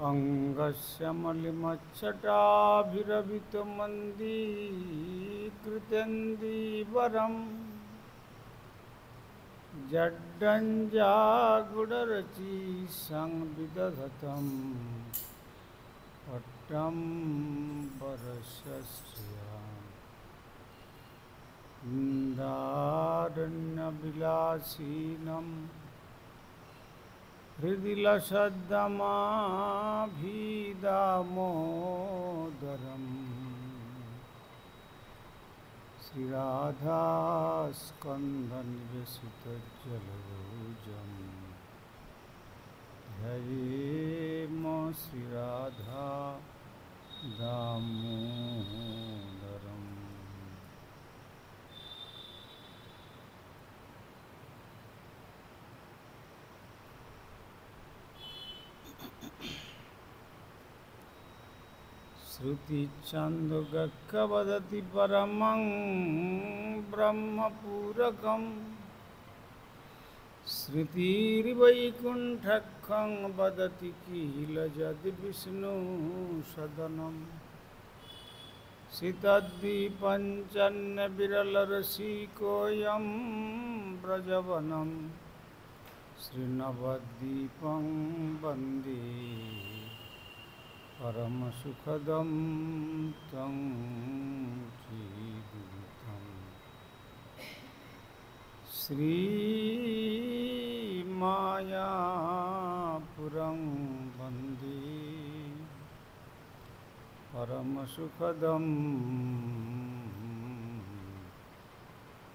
अङ्गस्य मलिमच्छटाभिरभितमन्दीकृत्यन्दीवरम् जड्डञ्जागुडरची संविदधतं पट्टं वरस्य दारण्यविलासीनं हृदि लसद्दमाभिदामोदरम् श्रीराधास्कन्धनिवेशितजलरोजम् ध्ययेम श्रीराधा दामोदरम्। श्रुतिछन्दोगक्ख वदति परमं ब्रह्मपूरकम् श्रुतिर्वैकुण्ठखं वदति किल यद्विष्णुसदनं सितद्विपञ्चन्यविरलरसिकोऽयं व्रजवनं श्रीनवद्वीपं वन्दे परमसुखदं तं जीवितं श्रीमायापुरं वन्दे परमसुखदं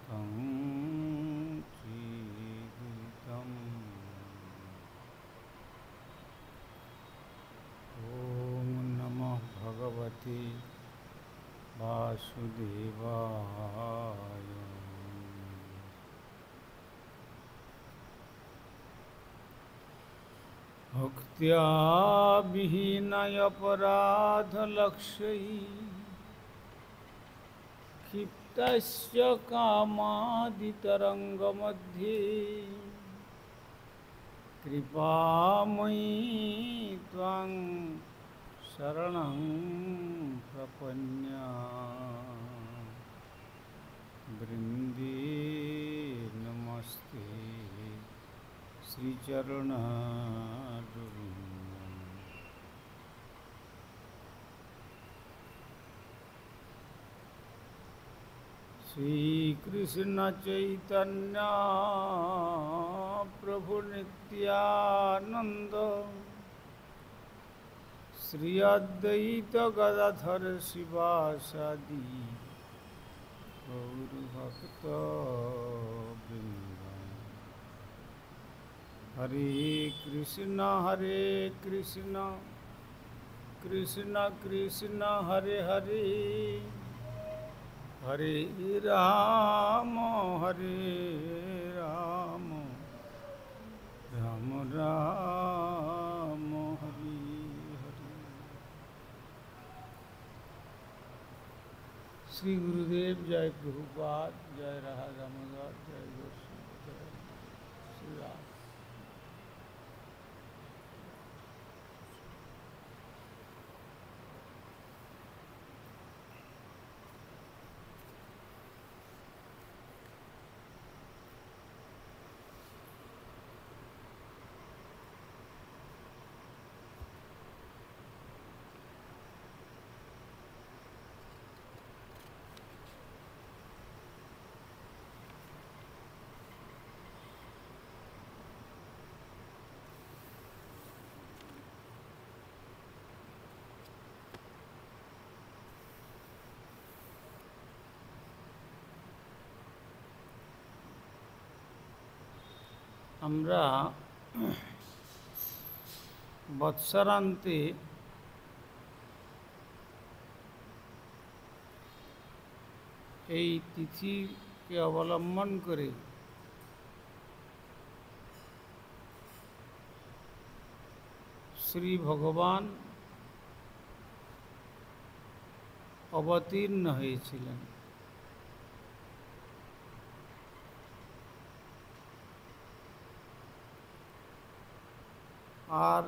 तं जीवितम्। भगवते वासुदेवाय। भक्त्या विहीनयपराधलक्ष्यै क्षिप्तस्य कामादितरङ्गमध्ये कृपामयी त्वां शरणं प्रपन्या। वृन्दे नमस्ते श्रीचरणरविन्दम्। श्रीकृष्ण चैतन्य प्रभु नित्यानंद श्री अद्वैत गदाधर शिवासादि गौरभक्तवृन्द। हरे कृष्ण कृष्ण कृष्ण हरे हरे, हरे राम राम राम हरे हरे। श्री गुरुदेव जय प्रभुपाद, जय राधा दामोदर, जय गोस्वामी, जय श्री राम। আমরা বৎসরান্তে এই তিথিকে অবলম্বন করে শ্রী ভগবান অবতীর্ণ হয়েছিলেন। আর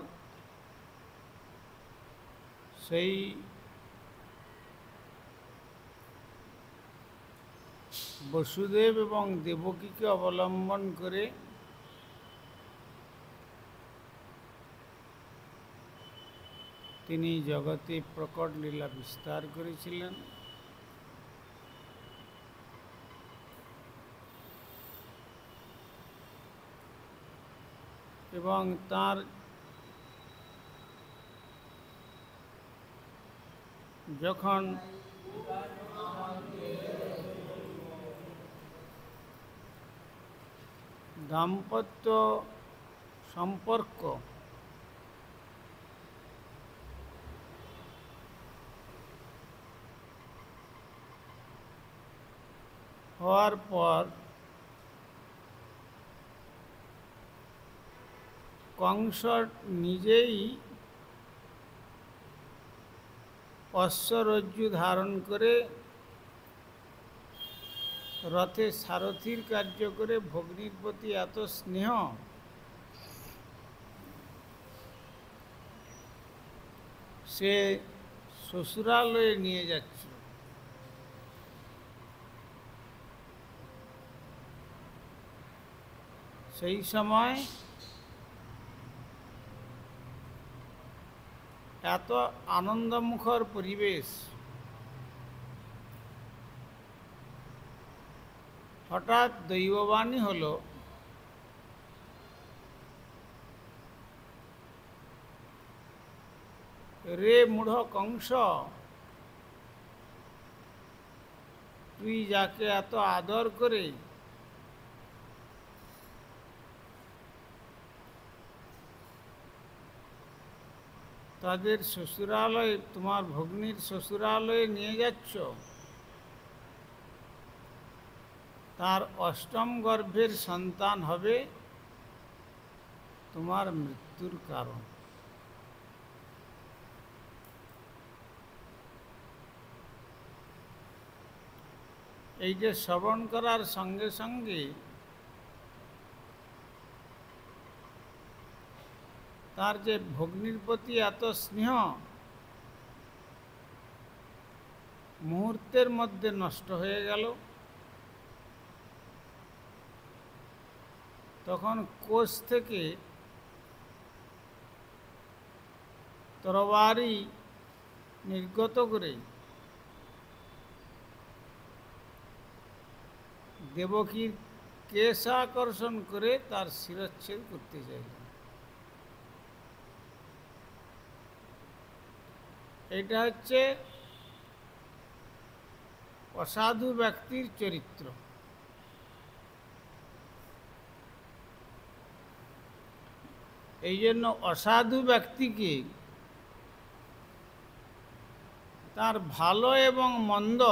সেই বসুদেব এবং দেবকীকে অবলম্বন করে তিনি জগতে প্রকট লীলা বিস্তার করেছিলেন। এবং তার যখন দাম্পত্য সম্পর্ক হওয়ার পর কংস নিজেই অশ্বরজ্জু ধারণ করে রথে সারথির কার্য করে ভগ্নীর প্রতি এত স্নেহ সে শ্বশুরালয়ে নিয়ে যাচ্ছে। সেই সময় এত আনন্দমুখর পরিবেশ, হঠাৎ দৈববাণী হলো, রে মূঢ় কংস, তুই যাকে এত আদর করে তাদের শ্বশুরালয়ে, তোমার ভগ্নীর শ্বশুরালয়ে নিয়ে যাচ্ছ, তার অষ্টম গর্ভের সন্তান হবে তোমার মৃত্যুর কারণ। এই যে শ্রবণ করার সঙ্গে সঙ্গে তার যে ভগ্নীর প্রতি এত স্নেহ মুহূর্তের মধ্যে নষ্ট হয়ে গেল। তখন কোষ থেকে তরবারি নির্গত করে দেবকীর কেশ আকর্ষণ করে তার শিরচ্ছেদ করতে চাইলেন। এটা হচ্ছে অসাধু ব্যক্তির চরিত্র। এই জন্য অসাধু ব্যক্তিকে তার ভালো এবং মন্দ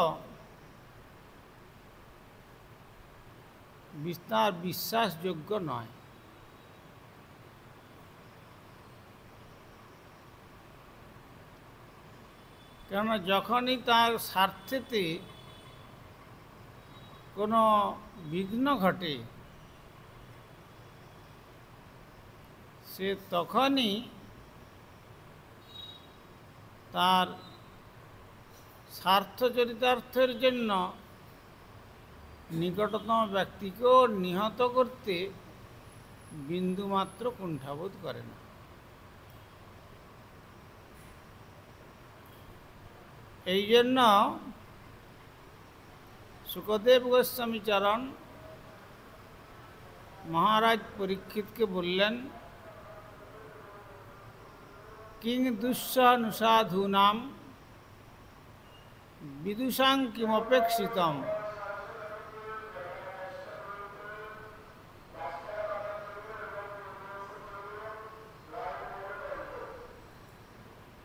তার বিশ্বাসযোগ্য নয়। কেননা যখনই তার স্বার্থেতে কোনো বিঘ্ন ঘটে সে তখনই তার স্বার্থ চরিতার্থের জন্য নিকটতম ব্যক্তিকেও নিহত করতে বিন্দুমাত্র কুণ্ঠাবোধ করে না। এই জন্য সুখদেব গোস্বামী চরণ মহারাজ পরীক্ষিতকে বললেন, কিং দুঃসানুসাধূনাম বিদুষাং কিমপেক্ষিতম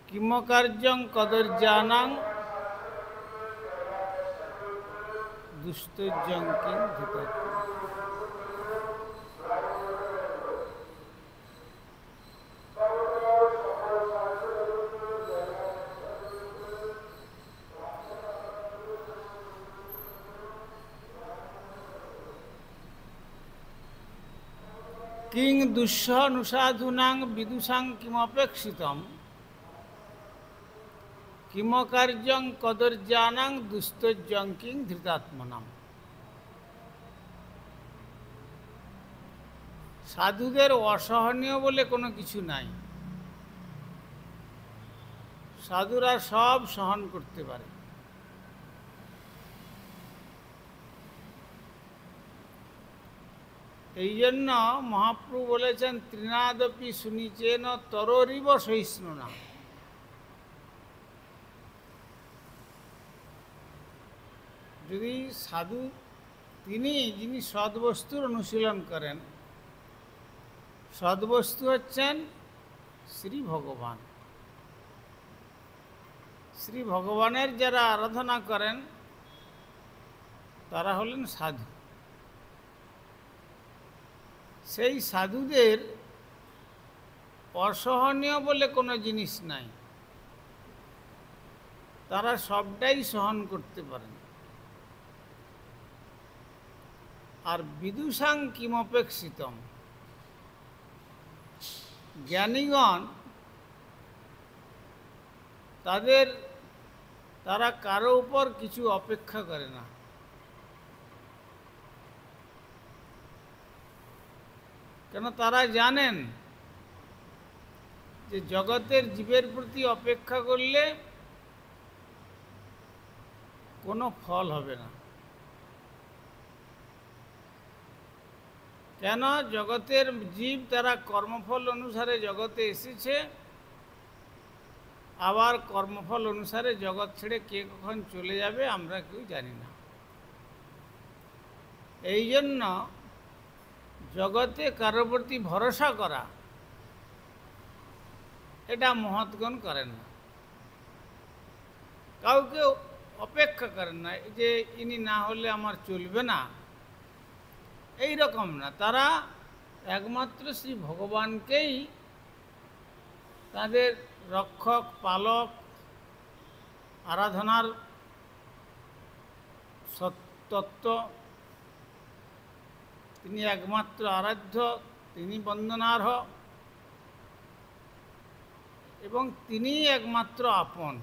কিমকার্যং কদর্যানাং দুস্তৈর্যং কিং ধৃতাত্ম। কিং দুঃসানুসাধূনাং বিদুষাং কিমপেক্ষিতম, কিমকার্যং কদর্যানাং দুস্তর্যং কিং ধৃতাত্মনাম। সাধুদের অসহনীয় বলে কোনো কিছু নাই। সাধুরা সব সহন করতে পারে। এই জন্য মহাপ্রভু বলেছেন তৃণাদপি সুনিচেন তররিব সহিষ্ণুনা। যদি সাধু যিনি সদ্বস্তুর অনুশীলন করেন, সদ্বস্তু হচ্ছেন শ্রী ভগবান। শ্রী ভগবানের যারা আরাধনা করেন তারা হলেন সাধু। সেই সাধুদের অসহনীয় বলে কোনো জিনিস নাই, তারা সবটাই সহন করতে পারেন। আর বিদুষাং কিমপেক্ষিতম, জ্ঞানীগণ তারা কারো উপর কিছু অপেক্ষা করে না। কেন? তারা জানেন যে জগতের জীবের প্রতি অপেক্ষা করলে কোনো ফল হবে না। কেন? জগতের জীব তারা কর্মফল অনুসারে জগতে এসেছে, আবার কর্মফল অনুসারে জগৎ ছেড়ে কে কখন চলে যাবে আমরা কেউ জানি না। এই জন্য জগতে কারোর প্রতি ভরসা করা এটা মহৎগণ করেন না। কাউকে অপেক্ষা করেন না যে ইনি না হলে আমার চলবে না, এই রকম না। তারা একমাত্র শ্রী ভগবানকেই তাদের রক্ষক, পালক, আরাধনার তত্ত্ব, তিনি একমাত্র আরাধ্য, তিনি বন্দনার্হ এবং তিনিই একমাত্র আপন।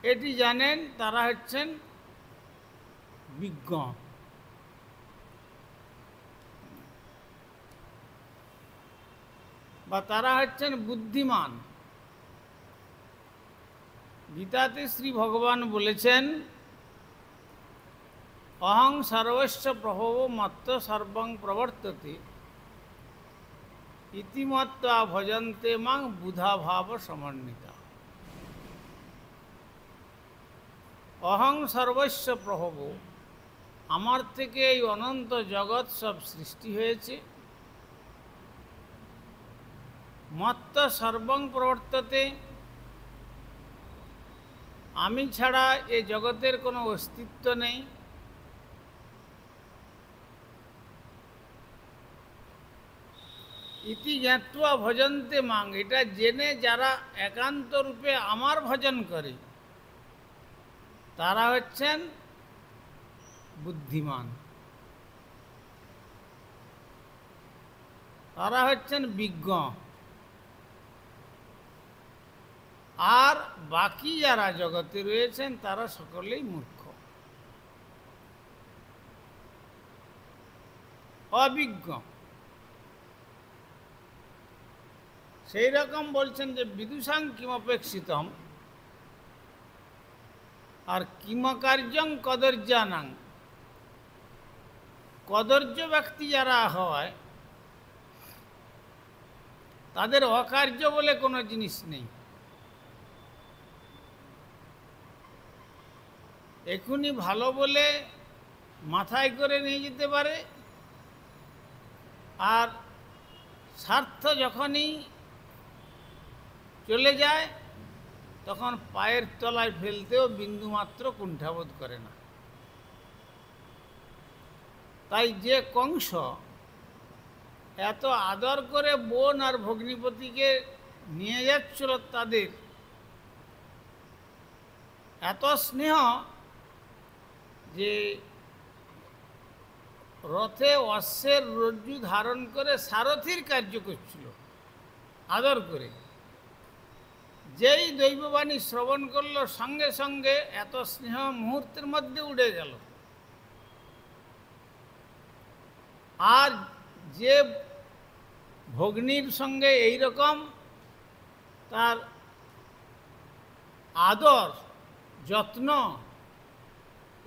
এটি জানেন, তারা হচ্ছেন বিজ্ঞ। বা তারা হচ্ছেন বুদ্ধিমান। গীতাতে শ্রী ভগবান বলেছেন অহং সর্বস্ব প্রভব মত্ত সর্বং প্রবর্ততে ইতিমত্তা ভজন্তে মাং বুধা ভাব সমন্বিতা। অহং সর্বস্ব প্রভব, আমার থেকে এই অনন্ত জগৎ সব সৃষ্টি হয়েছে। মত্ত সর্বং প্রবর্ততে, আমি ছাড়া এ জগতের কোনো অস্তিত্ব নেই। ইতি জ্ঞাত্বা ভজন্তে মাং, এটা জেনে যারা একান্ত রূপে আমার ভজন করে তারা হচ্ছেন বুদ্ধিমান, তারা হচ্ছেন বিজ্ঞ। আর বাকি যারা জগতে রয়েছেন তারা সকলেই মূর্খ, অবিজ্ঞ। সেই রকম বলছেন যে বিদুষাং কিমপেক্ষিতম, আর কিমকার্যং কদর্যানাং, কদর্য ব্যক্তি যারা হয় তাদের অকার্য বলে কোনো জিনিস নেই। এখুনি ভালো বলে মাথায় করে নিয়ে যেতে পারে, আর স্বার্থ যখনই চলে যায় তখন পায়ের তলায় ফেলতেও বিন্দুমাত্র কুণ্ঠাবোধ করে না। তাই যে কংস এত আদর করে বোন আর ভগ্নিপতিকে নিয়ে যাচ্ছিল, তাদের এত স্নেহ যে রথে অশ্বের রজ্জু ধারণ করে সারথির কার্য করছিল। আদর করে। যেই দৈববাণী শ্রবণ করলো সঙ্গে সঙ্গে এত স্নেহ মুহূর্তের মধ্যে উড়ে গেল। আর যে ভগ্নীর সঙ্গে এই রকম তার আদর যত্ন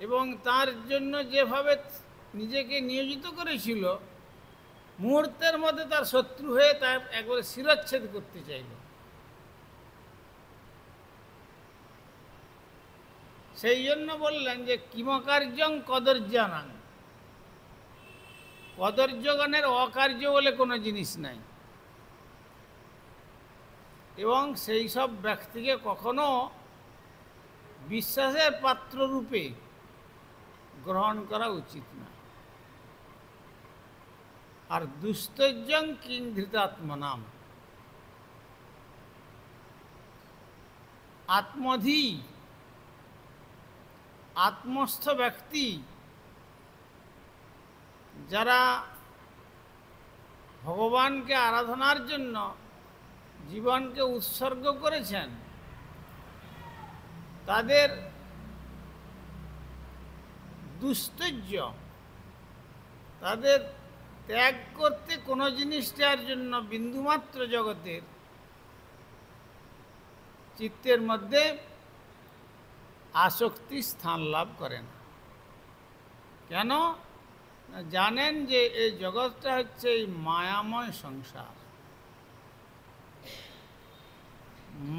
এবং তার জন্য যেভাবে নিজেকে নিয়োজিত করেছিল, মুহূর্তের মধ্যে তার শত্রু হয়ে তার একবারে শিরচ্ছেদ করতে চাইল। সেই জন্য বললেন যে কিমকার্যং কদর্যানাং, কদর্যগণের অকার্য বলে কোনো জিনিস নাই, এবং সেই সব ব্যক্তিকে কখনো বিশ্বাসের পাত্র রূপে গ্রহণ করা উচিত না। আর দুস্তৈর্যং কিং ধৃতাত্মনাম, আত্মধী আত্মস্থ ব্যক্তি যারা ভগবানকে আরাধনার জন্য জীবনকে উৎসর্গ করেছেন, তাদের দুস্তৈর্য, তাদের ত্যাগ করতে কোনো জিনিসটার জন্য বিন্দুমাত্র জগতের চিত্তের মধ্যে আসক্তি স্থান লাভ করে না। কেন? জানেন যে এই জগৎটা হচ্ছে এই মায়াময় সংসার।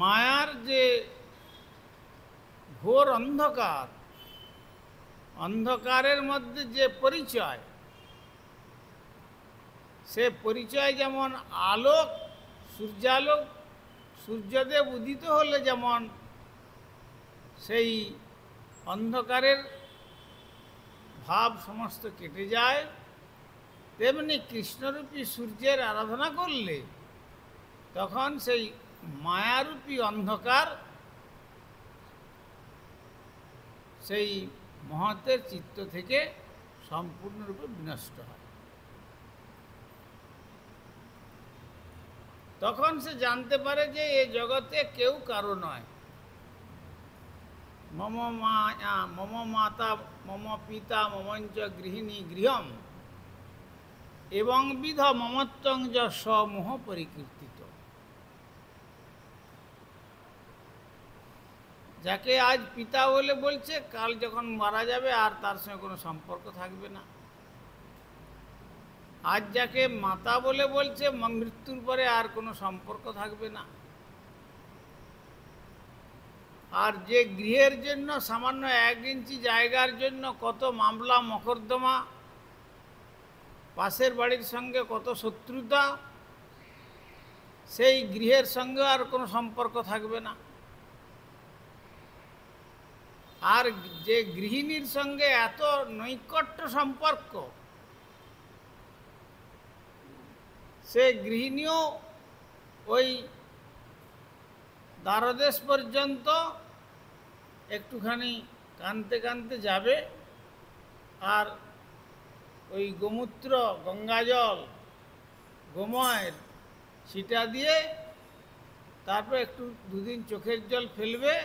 মায়ার যে ঘোর অন্ধকার, অন্ধকারের মধ্যে যে পরিচয়, সে পরিচয় যেমন আলোক, সূর্যালোক, সূর্যদেব উদিত হলে যেমন সেই অন্ধকারের ভাব সমস্ত কেটে যায়, তেমনি কৃষ্ণরূপী সূর্যের আরাধনা করলে তখন সেই মায়ারূপী অন্ধকার সেই মহতের চিত্ত থেকে সম্পূর্ণরূপে বিনষ্ট হয়। তখন সে জানতে পারে যে এ জগতে কেউ কারো নয়। মম মায়া মম মাতা মম পিতা মমঞ্চ গৃহিণী গৃহম এবং বিধ মমত্বং য সমূহ পরিকীর্তিত। যাকে আজ পিতা বলে বলছে, কাল যখন মারা যাবে আর তার সঙ্গে কোনো সম্পর্ক থাকবে না। আজ যাকে মাতা বলে বলছে, মৃত্যুর পরে আর কোনো সম্পর্ক থাকবে না। আর যে গৃহের জন্য সামান্য 1 ইঞ্চি জায়গার জন্য কত মামলা মকদ্দমা, পাশের বাড়ির সঙ্গে কত শত্রুতা, সেই গৃহের সঙ্গে আর কোনো সম্পর্ক থাকবে না। আর যে গৃহিণীর সঙ্গে এত নৈকট্য সম্পর্ক, সে গৃহিণীও ওই দ্বারদেশ পর্যন্ত একটুখানি কাঁদতে কাঁদতে যাবে, আর ওই গোমূত্র, গঙ্গাজল, গোময়ের ছিটা দিয়ে তারপর একটু 2 দিন চোখের জল ফেলবে,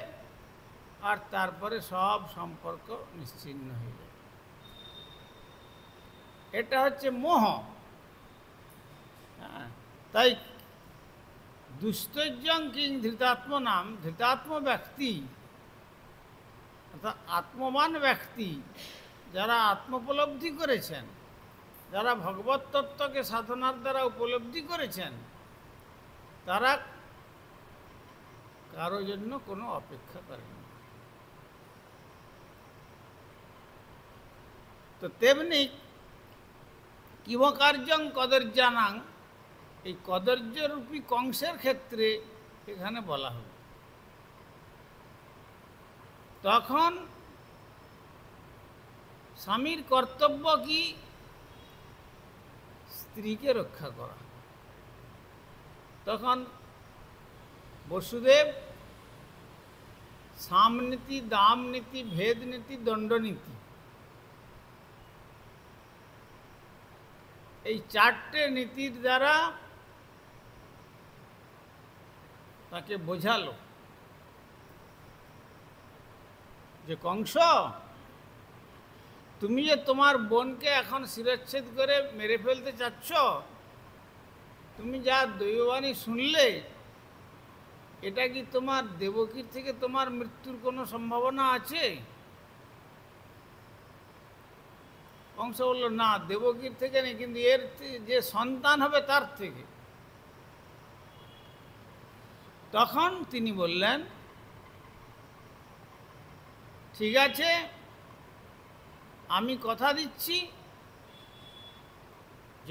আর তারপরে সব সম্পর্ক নিশ্চিহ্ন হয়ে যাবে। এটা হচ্ছে মোহ। তাই দুস্তৈর্যং কিং ধৃতাত্মনাম, ধৃতাত্ম ব্যক্তি অর্থাৎ আত্মবান ব্যক্তি, যারা আত্মোপলব্ধি করেছেন, যারা ভগবত তত্ত্বকে সাধনার দ্বারা উপলব্ধি করেছেন, তারা কারো জন্য কোনো অপেক্ষা করেন না। তো তেমনি কিমকার্যং কদর্যানাং, এই কদর্যরূপী কংসের ক্ষেত্রে এখানে বলা হবে। তখন স্বামীর কর্তব্য কি? স্ত্রীকে রক্ষা করা। তখন বসুদেব সামনীতি, দাম নীতি, ভেদ নীতি, দণ্ডনীতি, এই 4টে নীতির দ্বারা তাকে বোঝালো যে কংস, তুমি যে তোমার বোনকে এখন শিরচ্ছেদ করে মেরে ফেলতে চাচ্ছ, তুমি যা দৈববাণী শুনলে, এটা কি তোমার দেবকীর থেকে তোমার মৃত্যুর কোনো সম্ভাবনা আছে? কংস বলল, না, দেবকীর থেকে নেই, কিন্তু এর যে সন্তান হবে তার থেকে। তখন তিনি বললেন, ঠিক আছে, আমি কথা দিচ্ছি,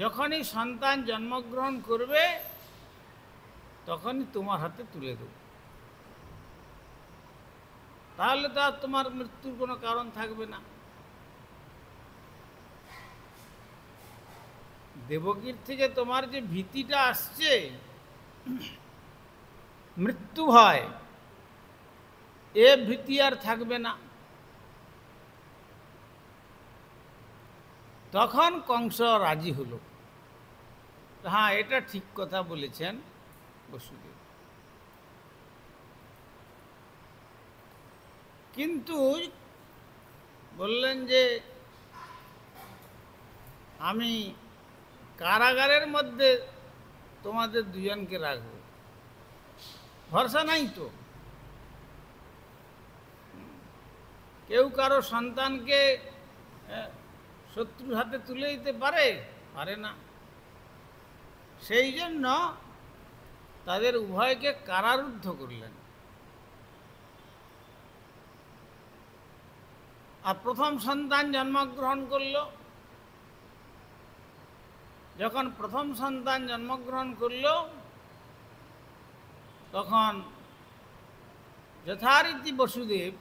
যখনই সন্তান জন্মগ্রহণ করবে তখনই তোমার হাতে তুলে দেব, তাহলে তো আর তোমার মৃত্যুর কোনো কারণ থাকবে না। দেবকীর থেকে তোমার যে ভীতিটা আসছে, মৃত্যু ভয়, এ ভীতি আর থাকবে না। তখন কংস রাজি হলো, হ্যাঁ, এটা ঠিক কথা বলেছেন বসুদেব। কিন্তু বললেন যে আমি কারাগারের মধ্যে তোমাদের দুজনকে রাখব, ভরসা নাই তো। কেউ কারো সন্তানকে শত্রুর হাতে তুলে দিতে পারে না। সেই জন্য তাদের উভয়কে কারারুদ্ধ করলেন। আর প্রথম সন্তান জন্মগ্রহণ করল। যখন প্রথম সন্তান জন্মগ্রহণ করল, তখন যথারীতি বসুদেব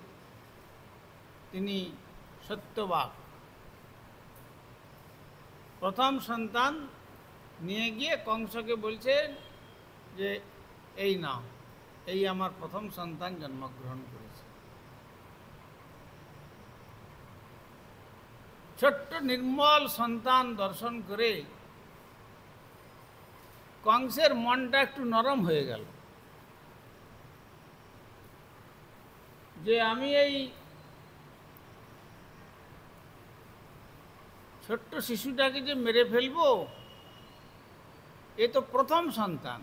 তিনি সত্যবাক, প্রথম সন্তান নিয়ে গিয়ে কংসকে বলছেন যে এই নাও, এই আমার প্রথম সন্তান জন্মগ্রহণ করেছে। ছোট্ট নির্মল সন্তান দর্শন করে কংসের মনটা একটু নরম হয়ে গেল, যে আমি এই ছোট্ট শিশুটাকে যে মেরে ফেলবো, এ তো প্রথম সন্তান,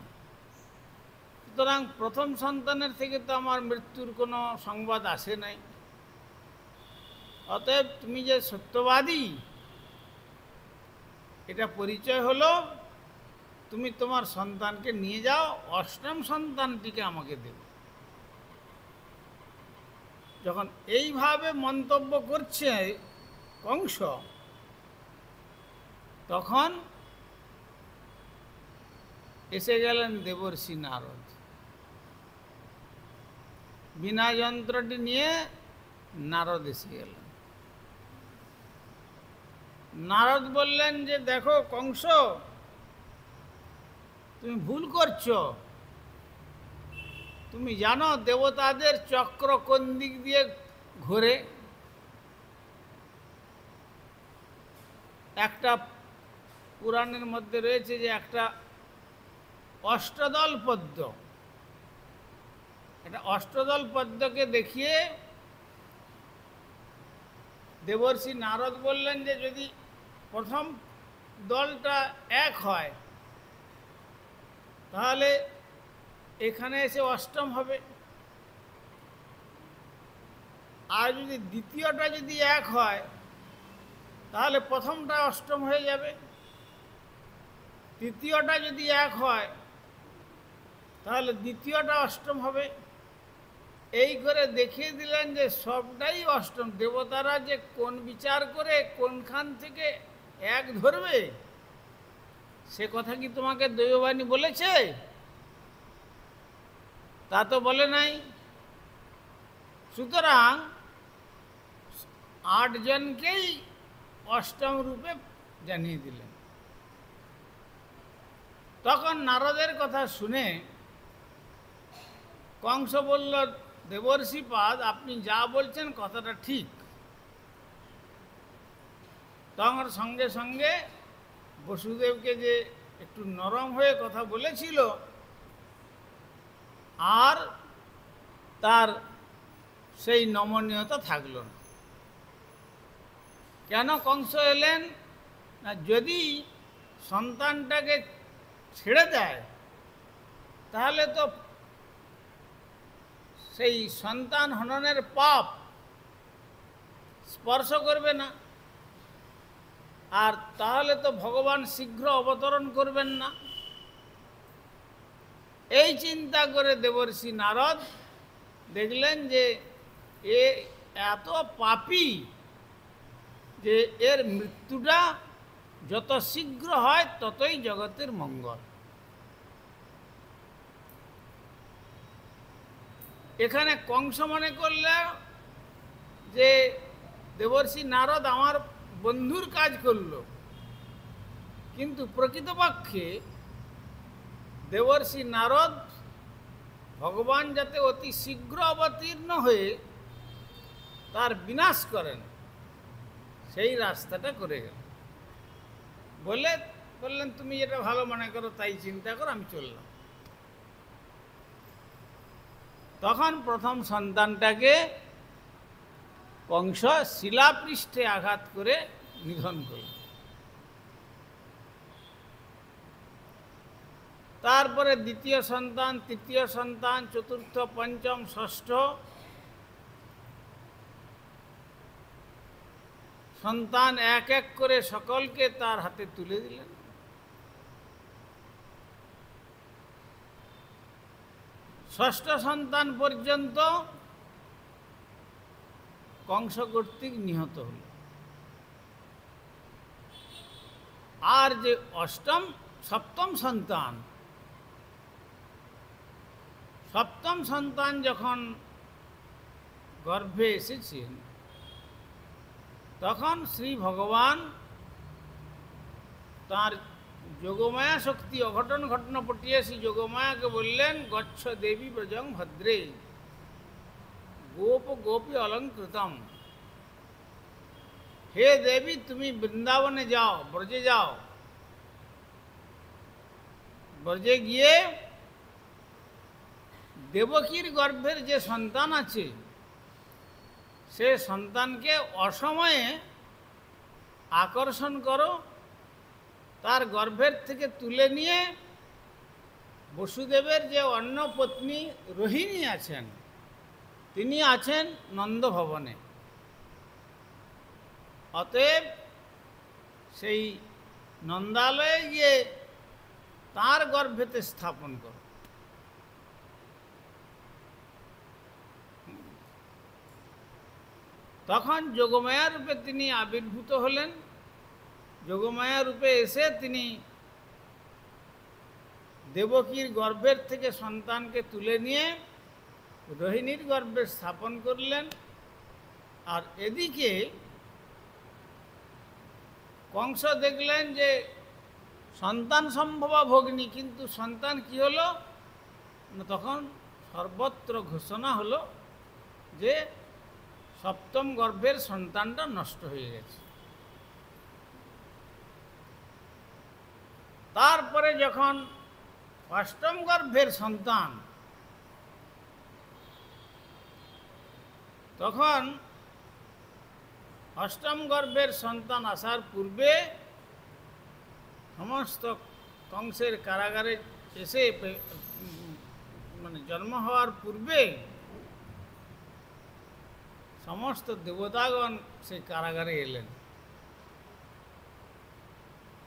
সুতরাং প্রথম সন্তানের থেকে তো আমার মৃত্যুর কোনো সংবাদ আসে নাই। অতএব তুমি যে সত্যবাদী, এটা পরিচয় হলো, তুমি তোমার সন্তানকে নিয়ে যাও, অষ্টম সন্তানটিকে আমাকে দেবে। যখন এইভাবে মন্তব্য করছে কংস, তখন এসে গেলেন দেবর্ষি নারদ। বিনা যন্ত্রটি নিয়ে নারদ এসে গেলেন। নারদ বললেন যে দেখো কংস, তুমি ভুল করছো। তুমি জানো দেবতাদের চক্র কোন দিক দিয়ে ঘোরে? একটা পুরাণের মধ্যে রয়েছে যে একটা অষ্টদল পদ্ম, এটা অষ্টদল পদ্মকে দেখিয়ে দেবর্ষি নারদ বললেন যে যদি প্রথম দলটা এক হয়, তাহলে এখানে এসে অষ্টম হবে, আর যদি দ্বিতীয়টা যদি এক হয়, তাহলে প্রথমটা অষ্টম হয়ে যাবে, তৃতীয়টা যদি এক হয়, তাহলে দ্বিতীয়টা অষ্টম হবে। এই করে দেখিয়ে দিলেন যে সবটাই অষ্টম। দেবতারা যে কোন বিচার করে কোনখান থেকে এক ধরবে, সে কথা কি তোমাকে দৈববাণী বলেছে? তা তো বলে নাই। সুতরাং 8 জনকেই অষ্টম রূপে জানিয়ে দিলেন। তখন নারদের কথা শুনে কংস বলল, দেবর্ষিপাদ, আপনি যা বলছেন কথাটা ঠিক। তখন সঙ্গে সঙ্গে বসুদেবকে যে একটু নরম হয়ে কথা বলেছিল, আর তার সেই নমনীয়তা থাকলো না। কেন কংস এলেন না, যদি সন্তানটাকে ছেড়ে দেয় তাহলে তো সেই সন্তান হননের পাপ স্পর্শ করবে না, আর তাহলে তো ভগবান শীঘ্র অবতরণ করবেন না। এই চিন্তা করে দেবর্ষি নারদ দেখলেন যে এ এত পাপী যে এর মৃত্যুটা যত শীঘ্র হয় ততই জগতের মঙ্গল। এখানে কংস মনে করলে যে দেবর্ষি নারদ আমার বন্ধুর কাজ করল, কিন্তু প্রকৃতপক্ষে দেবর্ষি নারদ ভগবান যাতে অতি শীঘ্র অবতীর্ণ হয়ে তার বিনাশ করেন সেই রাস্তাটা করে গেল। বললেন তুমি যেটা ভালো মনে করো তাই চিন্তা করো, আমি চললাম। তখন প্রথম সন্তানটাকে কংস শিলাপৃষ্ঠে আঘাত করে নিধন করল। তারপরে দ্বিতীয় সন্তান, তৃতীয় সন্তান, চতুর্থ, পঞ্চম, ষষ্ঠ সন্তান এক এক করে সকলকে তার হাতে তুলে দিলেন। ষষ্ঠ সন্তান পর্যন্ত কংস কর্তৃক নিহত হল। আর যে সপ্তম সন্তান যখন গর্ভে এসেছেন তখন শ্রী ভগবান তার যোগমায়া শক্তি অঘটন ঘটনা পটিয়ে শ্রী যোগমায়াকে বললেন, গচ্ছ দেবী ব্রজং ভদ্রে গোপ গোপী অলঙ্কৃতম। হে দেবী, তুমি বৃন্দাবনে যাও, ব্রজে যাও, ব্রজে গিয়ে দেবকীর গর্ভের যে সন্তান আছে সে সন্তানকে অসময়ে আকর্ষণ করো, তার গর্ভের থেকে তুলে নিয়ে বসুদেবের যে অন্য পত্নী রোহিণী আছেন তিনি আছেন নন্দভবনে, অতএব সেই নন্দালয়ে গিয়ে তার গর্ভেতে স্থাপন করো। তখন যোগমায়া রূপে তিনি আবির্ভূত হলেন। যোগমায়া রূপে এসে তিনি দেবকীর গর্ভের থেকে সন্তানকে তুলে নিয়ে রোহিণীর গর্ভে স্থাপন করলেন। আর এদিকে কংস দেখলেন যে সন্তান সম্ভবা ভগ্নী, কিন্তু সন্তান কি হলো না, তখন সর্বত্র ঘোষণা হলো যে সপ্তম গর্ভের সন্তানটা নষ্ট হয়ে গেছে। তারপরে যখন অষ্টম গর্ভের সন্তান, তখন অষ্টম গর্ভের সন্তান আসার পূর্বে সমস্ত কংসের কারাগারে এসে জন্ম হওয়ার পূর্বে সমস্ত দেবতাগণ সেই কারাগারে এলেন।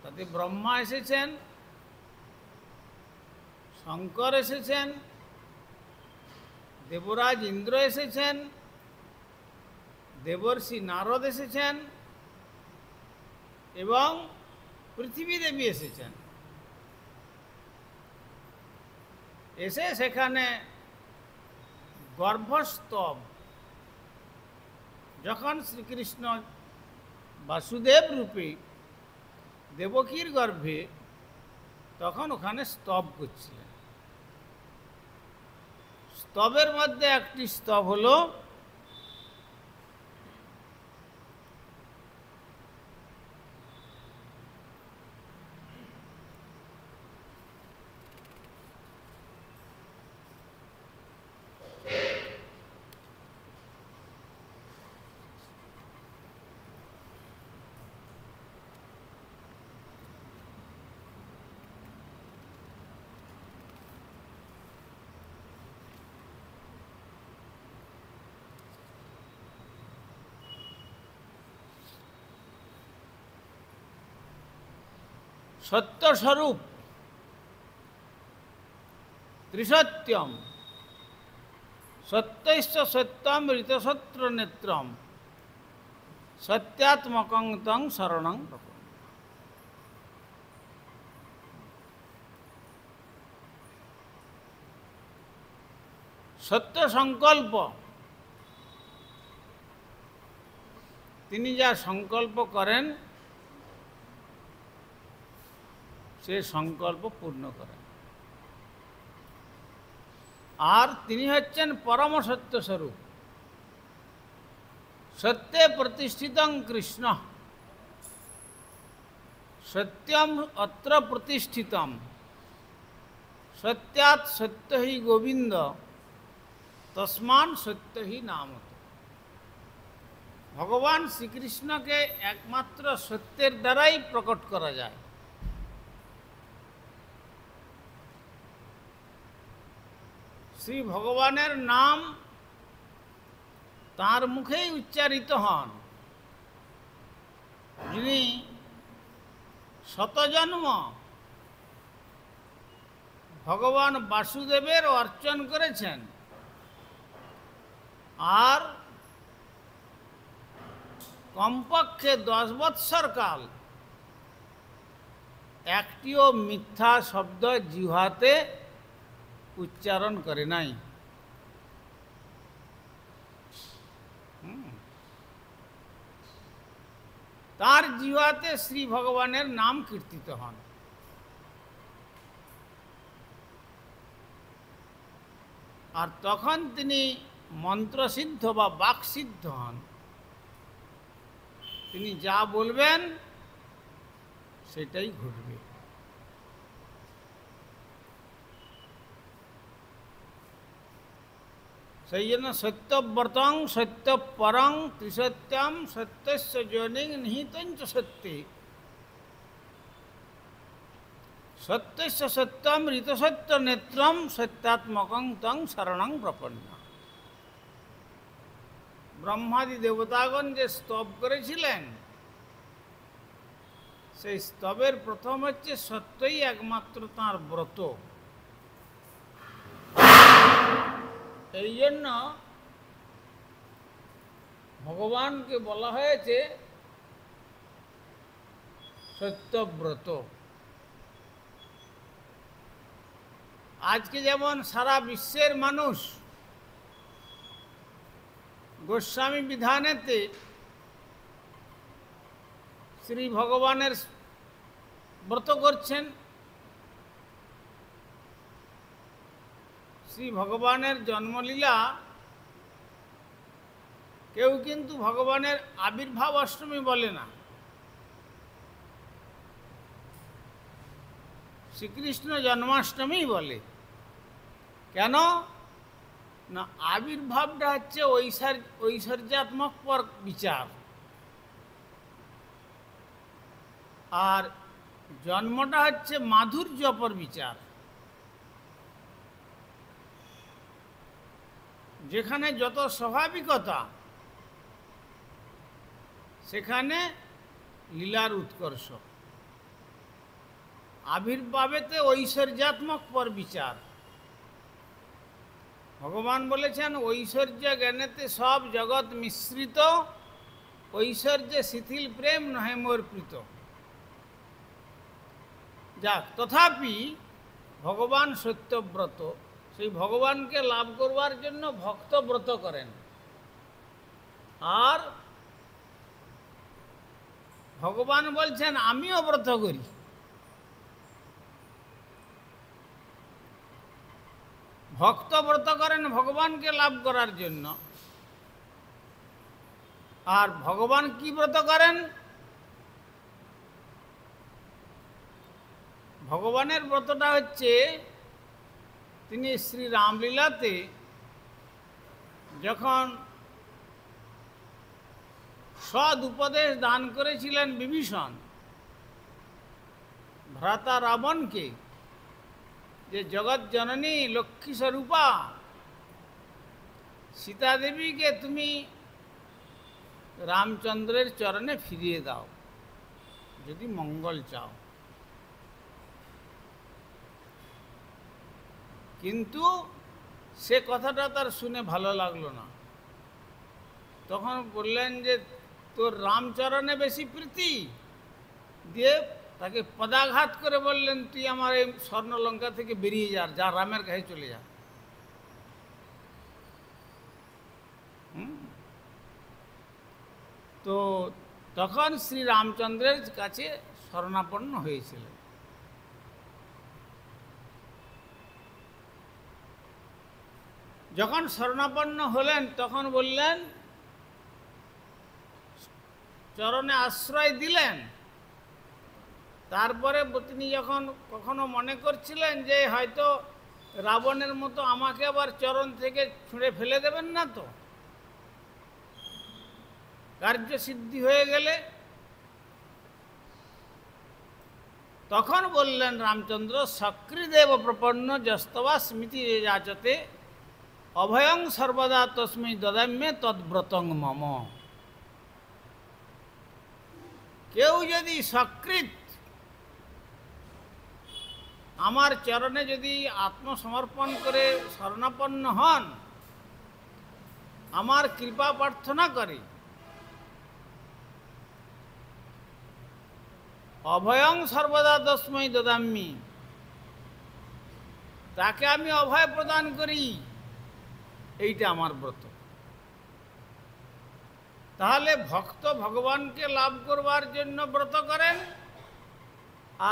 তাতে ব্রহ্মা এসেছেন, শঙ্কর এসেছেন, দেবরাজ ইন্দ্র এসেছেন, দেবর্ষি নারদ এসেছেন এবং পৃথিবী দেবী এসেছেন। এসে সেখানে গর্ভস্তব, যখন শ্রীকৃষ্ণ বাসুদেব রূপে দেবকীর গর্ভে, তখন ওখানে স্তব করছিলেন। স্তবের মধ্যে একটি স্তব হলো সত্যস্বরূপ, ত্রিসত্যম, সত্যৈশ্চ সত্যম ঋতসত্র নেত্রম, সত্যাত্মকং তং শরণং প্রপন্নঃ। সত্য সংকল্প, তিনি যা সংকল্প করেন সে সংকল্প পূর্ণ করেন। আর তিনি হচ্ছেন পরম সত্য স্বরূপ। সত্যে প্রতিষ্ঠিতং কৃষ্ণ, সত্যম অত্র প্রতিষ্ঠিতম, সত্যাৎ সত্য হি গোবিন্দ, তস্মান সত্য হি নামত। ভগবান শ্রীকৃষ্ণকে একমাত্র সত্যের দ্বারাই প্রকট করা যায়। শ্রী ভগবানের নাম তাঁর মুখেই উচ্চারিত হন, যিনি শতজন্ম ভগবান বাসুদেবের অর্চন করেছেন, আর কমপক্ষে 10 বৎসর কাল একটিও মিথ্যা শব্দ জিহ্বাতে উচ্চারণ করে নাই। তার জিহ্বাতে শ্রী ভগবানের নাম কীর্তিত হন। আর তখন তিনি মন্ত্রসিদ্ধ বা বাকসিদ্ধ হন। তিনি যা বলবেন সেটাই ঘটবে। সেই জন্য সত্যব্রতং সত্যপরং ত্রিসত্যম সত্যস্য যোনিং নিহিতঞ্চ সত্যে, সত্যস্য সত্যম ঋতসত্য নেত্রম সত্যাত্মকং তং শরণং প্রপন্নঃ। ব্রহ্মাদি দেবতাগণ যে স্তব করেছিলেন, সেই স্তবের প্রথম হচ্ছে সত্যই একমাত্র তাঁর ব্রত। এই জন্য ভগবানকে বলা হয়েছে সত্যব্রত। আজকে যেমন সারা বিশ্বের মানুষ গোস্বামী বিধানেতে শ্রী ভগবানের ব্রত করছেন, শ্রী ভগবানের জন্মলীলা, কেউ কিন্তু ভগবানের আবির্ভাব অষ্টমী বলে না। শ্রীকৃষ্ণ জন্মাষ্টমী বলে। কেন না, আবির্ভাবটা হচ্ছে ঐশ্বর্যাত্মক পর বিচার, আর জন্মটা হচ্ছে মাধুর্য পর বিচার। যেখানে যত স্বাভাবিকতা, সেখানে লীলার উৎকর্ষ। আবির্ভাবেতে ঐশ্বর্যাত্মক পর বিচার। ভগবান বলেছেন, ঐশ্বর্য জ্ঞানেতে সব জগৎ মিশ্রিত, ঐশ্বর্যে শিথিল প্রেম নহে মোর প্রীত। যাক, তথাপি ভগবান সত্যব্রত। সেই ভগবানকে লাভ করবার জন্য ভক্ত ব্রত করেন। আর ভগবান বলছেন, আমিও ব্রত করি। ভক্ত ব্রত করেন ভগবানকে লাভ করার জন্য। আর ভগবান কি ব্রত করেন? ভগবানের ব্রতটা হচ্ছে, তিনি শ্রী রামলীলাতে যখন সদ উপদেশ দান করেছিলেন বিভীষণ ভ্রাতা রাবণকে, যে জগৎ জননী লক্ষ্মী স্বরূপা সীতা দেবীকে তুমি রামচন্দ্রের চরণে ফিরিয়ে দাও যদি মঙ্গল চাও। কিন্তু সে কথাটা তার শুনে ভালো লাগলো না। তখন বললেন যে তোর রামচরণে বেশি প্রীতি, দিয়ে তাকে পদাঘাত করে বললেন তুই আমার এই স্বর্ণলঙ্কা থেকে বেরিয়ে যা রামের কাছে চলে যা। তো তখন শ্রী রামচন্দ্রের কাছে শরণাপন্ন হয়েছিলেন। যখন শরণাপন্ন হলেন তখন বললেন, চরণে আশ্রয় দিলেন। তারপরে তিনি যখন কখনো মনে করছিলেন যে হয়তো রাবণের মতো আমাকে আবার চরণ থেকে ছুঁড়ে ফেলে দেবেন না তো, কার্যসিদ্ধি হয়ে গেলে, তখন বললেন রামচন্দ্র, সক্রিদেব প্রপন্ন যস্তবা স্মৃতি যাচতে অভয়ং সর্বদা তস্मै দদাম্যে তদ্ব্রতং মম। কেউ যদি সক্রিত আমার চরণে যদি আত্মসমর্পণ করে শরণাপন্ন হন, আমার কৃপা প্রার্থনা করে, অভয়ং সর্বদা তস্मै দদাম্যি, তাকে আমি অভয় প্রদান করি, এইটা আমার ব্রত। তাহলে ভক্ত ভগবানকে লাভ করবার জন্য ব্রত করেন,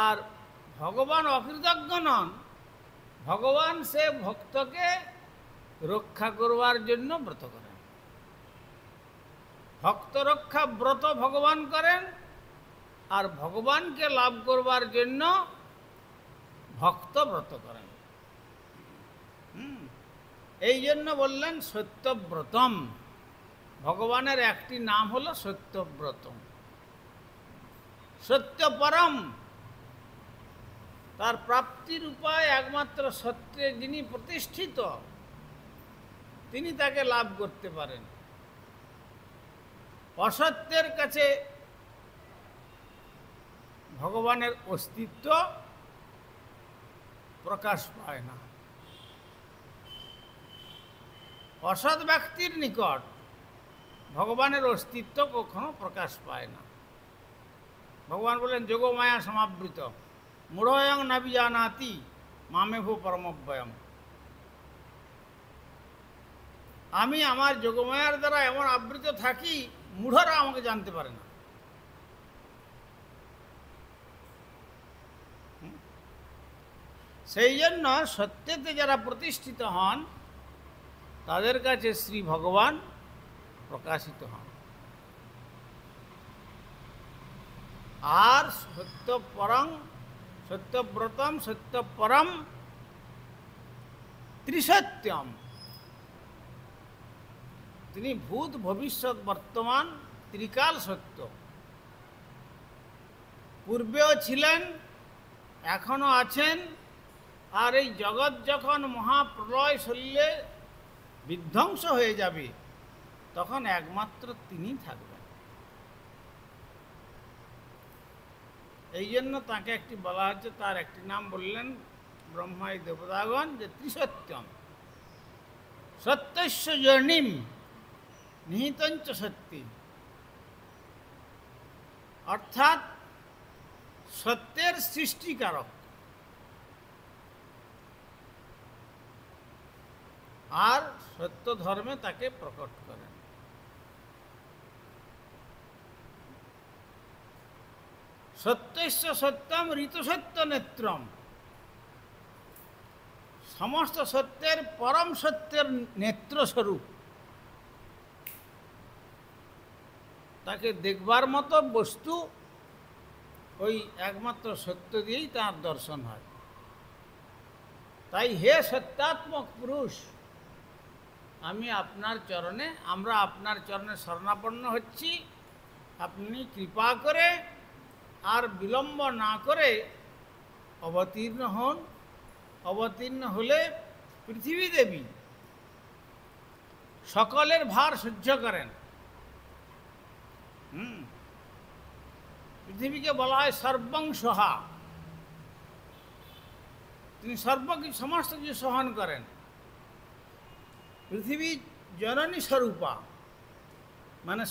আর ভগবান অকৃতজ্ঞ নন, ভগবান সে ভক্তকে রক্ষা করবার জন্য ব্রত করেন। ভক্ত রক্ষা ব্রত ভগবান করেন, আর ভগবানকে লাভ করবার জন্য ভক্ত ব্রত করেন। এই জন্য বললেন সত্যব্রতম। ভগবানের একটি নাম হলো সত্যব্রত। সত্যপরম, তার প্রাপ্তির উপায় একমাত্র সত্যে যিনি প্রতিষ্ঠিত, তিনি তাকে লাভ করতে পারেন। অসত্যের কাছে ভগবানের অস্তিত্ব প্রকাশ পায় না। অসৎ ব্যক্তির নিকট ভগবানের অস্তিত্ব কখনো প্রকাশ পায় না। ভগবান বলেন, যোগমায়া সমাবৃত মূঢ়য়ং নাবিজানাতি মামেভো পরমব্যয়ম। আমি আমার যোগমায়ার দ্বারা এমন আবৃত থাকি, মূঢ়রা আমাকে জানতে পারে না। সেই জন্য সত্যতে যারা প্রতিষ্ঠিত হন, তাদের কাছে শ্রী ভগবান প্রকাশিত হন। আর সত্যপরং, সত্যব্রতম, সত্যপরম, ত্রিসত্যম, তিনি ভূত ভবিষ্যৎ বর্তমান ত্রিকাল সত্য। পূর্বেও ছিলেন, এখনো আছেন, আর এই জগৎ যখন মহাপ্রলয় শল্যে বিধ্বংস হয়ে যাবে, তখন একমাত্র তিনি থাকবেন। এই জন্য তাকে একটি বলা হচ্ছে, তার একটি নাম বললেন ব্রহ্মাই দেবতাগণ, যে ত্রিসত্যম। সত্যস্য জর্ণিম নিহিতঞ্চ সত্যি, অর্থাৎ সত্যের সৃষ্টিকারক, আর সত্য ধর্মে তাকে প্রকট করেন। সত্যস্য সত্যম ঋতুসত্য নেত্রম, সমস্ত সত্যের পরম সত্যের নেত্রস্বরূপ। তাকে দেখবার মতো বস্তু ওই একমাত্র সত্য দিয়েই তার দর্শন হয়। তাই হে সত্যাত্মক পুরুষ, আমি আপনার চরণে, আমরা আপনার চরণে শরণাপন্ন হচ্ছি। আপনি কৃপা করে আর বিলম্ব না করে অবতীর্ণ হন। অবতীর্ণ হলে পৃথিবী দেবী সকলের ভার সহ্য করেন। পৃথিবীকে বলা হয় সর্বং সহা। তিনি সর্বকিছু সমস্ত কিছু সহন করেন। পৃথিবী জননী স্বরূপা, মানে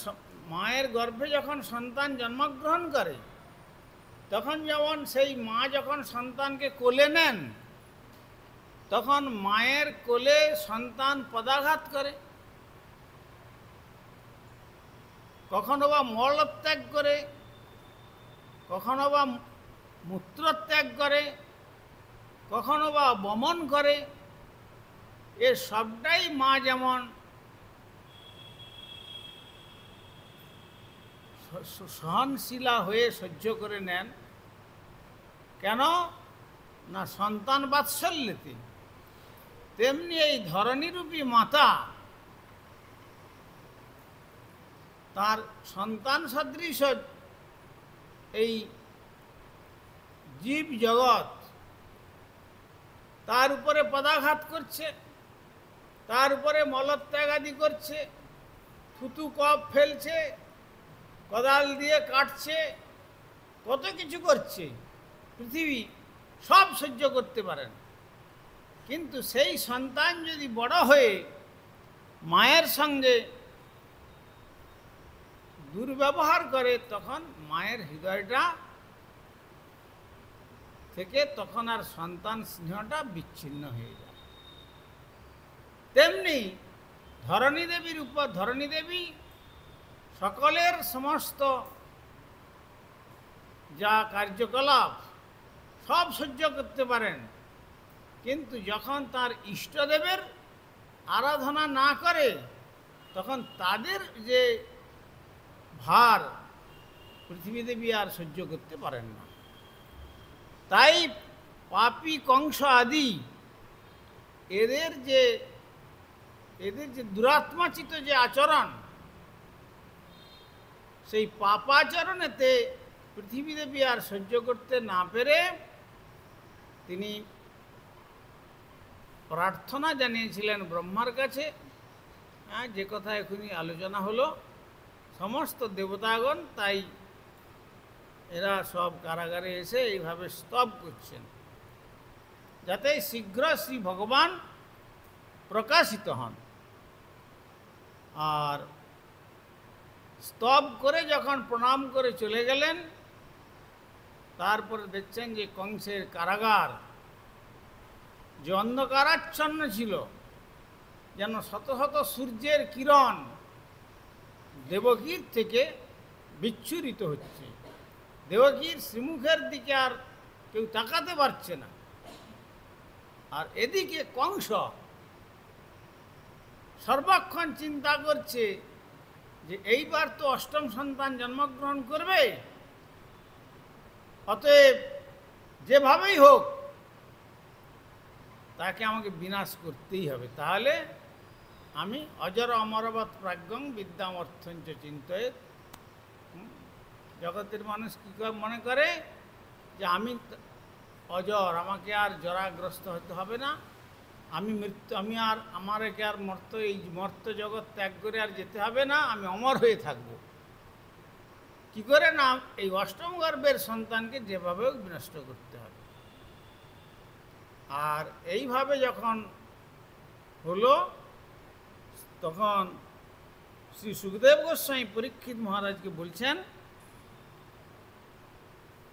মায়ের গর্ভে যখন সন্তান জন্মগ্রহণ করে তখন যেমন সেই মা যখন সন্তানকে কোলে নেন তখন মায়ের কোলে সন্তান পদাঘাত করে, কখনো বা মলত্যাগ করে, কখনো বা মূত্রত্যাগ করে, কখনো বা বমন করে। এ সবটাই মা যেমন সহনশীলা হয়ে সহ্য করে নেন, কেন না সন্তান বাৎসল্যতে, তেমনি এই ধরণীরূপী মাতা তার সন্তান সদৃশ এই জীব জগৎ তার উপরে পদাঘাত করছে, তার উপরে মলত্যাগ আদি করছে, থুতু কপ ফেলছে, কোদাল দিয়ে কাটছে, কত কিছু করছে। পৃথিবী সব সহ্য করতে পারেন, কিন্তু সেই সন্তান যদি বড় হয়ে মায়ের সঙ্গে দুর্ব্যবহার করে তখন মায়ের হৃদয়টা থেকে তখন আর সন্তান স্নেহটা বিচ্ছিন্ন হয়ে যায়। তেমনি ধরণী দেবীর উপর ধরণী দেবী সকলের সমস্ত যা কার্যকলাপ সব সহ্য করতে পারেন, কিন্তু যখন তার ইষ্টদেবের আরাধনা না করে তখন তাদের যে ভার পৃথিবী দেবী আর সহ্য করতে পারেন না। তাই পাপী কংস আদি এদের যে দুরাত্মাচিত যে আচরণ, সেই পাপাচরণেতে পৃথিবী দেবী আর সহ্য করতে না পেরে তিনি প্রার্থনা জানিয়েছিলেন ব্রহ্মার কাছে। যে কথা এখনই আলোচনা হলো, সমস্ত দেবতাগণ তাই এরা সব কারাগারে এসে এইভাবে স্তব করছেন যাতে শীঘ্র শ্রী ভগবান প্রকাশিত হন। আর স্তব করে যখন প্রণাম করে চলে গেলেন, তারপরে দেখছেন যে কংসের কারাগার যে অন্ধকারাচ্ছন্ন ছিল, যেন শত শত সূর্যের কিরণ দেবকীর থেকে বিচ্ছুরিত হচ্ছে। দেবকীর শ্রীমুখের দিকে আর কেউ তাকাতে পারছে না। আর এদিকে কংস সর্বক্ষণ চিন্তা করছে যে এইবার তো অষ্টম সন্তান জন্মগ্রহণ করবে, অতএব যেভাবেই হোক তাকে আমাকে বিনাশ করতেই হবে, তাহলে আমি অজর অমরবৎ প্রাজ্ঞং বিদ্যাম অর্থঞ্চ চিন্তয়ে। জগতের মানুষ কী মনে করে যে আমি অজর, আমাকে আর জরাগ্রস্ত হতে হবে না, আমি আর আমাকে আর এই মর্ত জগৎ ত্যাগ করে আর যেতে হবে না, আমি অমর হয়ে থাকব। কি করে না, এই অষ্টম গর্ভের সন্তানকে যেভাবে বিনষ্ট করতে হবে। আর এইভাবে যখন হলো তখন শ্রী সুখদেব গোস্বামী পরীক্ষিত মহারাজকে বলছেন,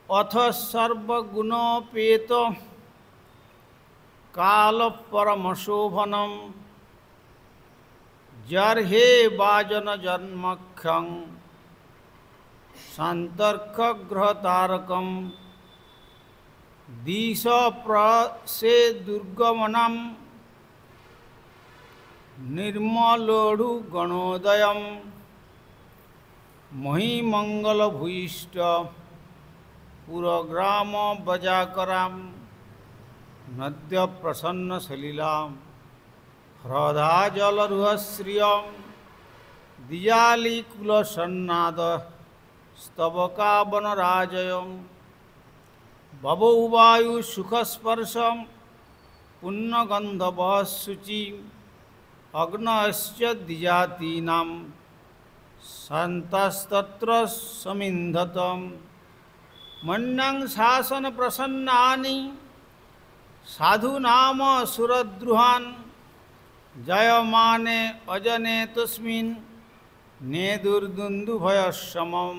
অথ সর্বগুণোপেত কাল পরমশোভনম জর্হে বাজন জন্মক্ষং সন্তর্ক গ্রহতারকম দিশ প্রসে দুর্গমনম নির্মলোড়ু গণোদয়ম মহিমঙ্গল ভূয়িষ্ঠ পুরগ্রাম বজাকরাম নদ্য প্রসন্ন সলিলাম হ্রদা জলরুহশ্রিয়ম দিয়ালিকুল সন্নাদ স্তবকাবনরাজয়ম ববৌ বায়ু সুখস্পর্শম পুণ্যগন্ধবশুচি অগ্নশ্চ দ্বিজাতীনাম সন্তস্তত্র সমিন্ধতম মন্যং শাসন প্রসন্নানি সাধু নাম সুরদ্রুহান জয়মানে অজনে তস্মিন নে দুর্দুন্দু ভয়সমম।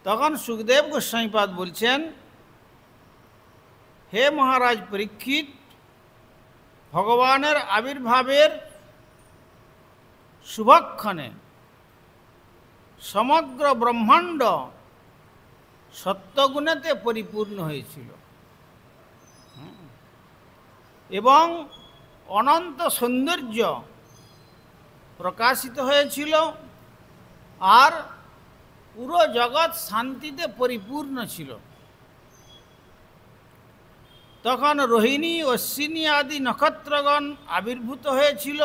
তখন সুখদেব গোস্বামীপাদ বলছেন, হে মহারাজ পরীক্ষিত, ভগবানের আবির্ভাবের শুভক্ষণে সমগ্র ব্রহ্মাণ্ড সত্যগুণেতে পরিপূর্ণ হয়েছিল এবং অনন্ত সৌন্দর্য প্রকাশিত হয়েছিল, আর পুরো জগৎ শান্তিতে পরিপূর্ণ ছিল। তখন রোহিণী, অশ্বিনী আদি নক্ষত্রগণ আবির্ভূত হয়েছিল।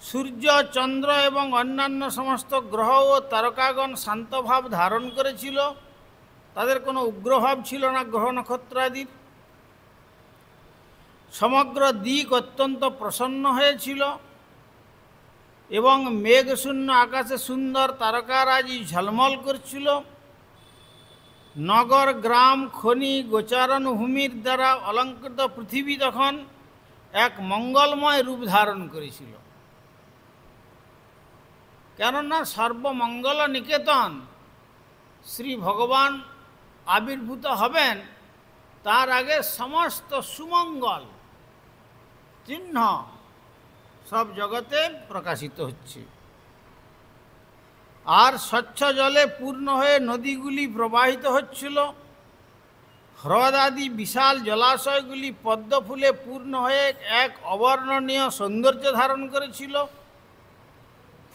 সূর্য, চন্দ্র এবং অন্যান্য সমস্ত গ্রহ ও তারকাগণ শান্তভাব ধারণ করেছিল, তাদের কোনো উগ্রভাব ছিল না গ্রহ নক্ষত্রাদির। সমগ্র দিক অত্যন্ত প্রসন্ন হয়েছিল এবং মেঘশূন্য আকাশে সুন্দর তারকারাজি ঝলমল করছিল। নগর, গ্রাম, খনি, গোচারণ ভূমির দ্বারা অলঙ্কৃত পৃথিবী তখন এক মঙ্গলময় রূপ ধারণ করেছিল। কেননা সর্বমঙ্গল নিকেতন শ্রী ভগবান আবির্ভূত হবেন, তার আগে সমস্ত সুমঙ্গল চিহ্ন সব জগতে প্রকাশিত হচ্ছে। আর স্বচ্ছ জলে পূর্ণ হয়ে নদীগুলি প্রবাহিত হচ্ছিল। হ্রদ আদি বিশাল জলাশয়গুলি পদ্ম ফুলে পূর্ণ হয়ে এক অবর্ণনীয় সৌন্দর্য ধারণ করেছিল।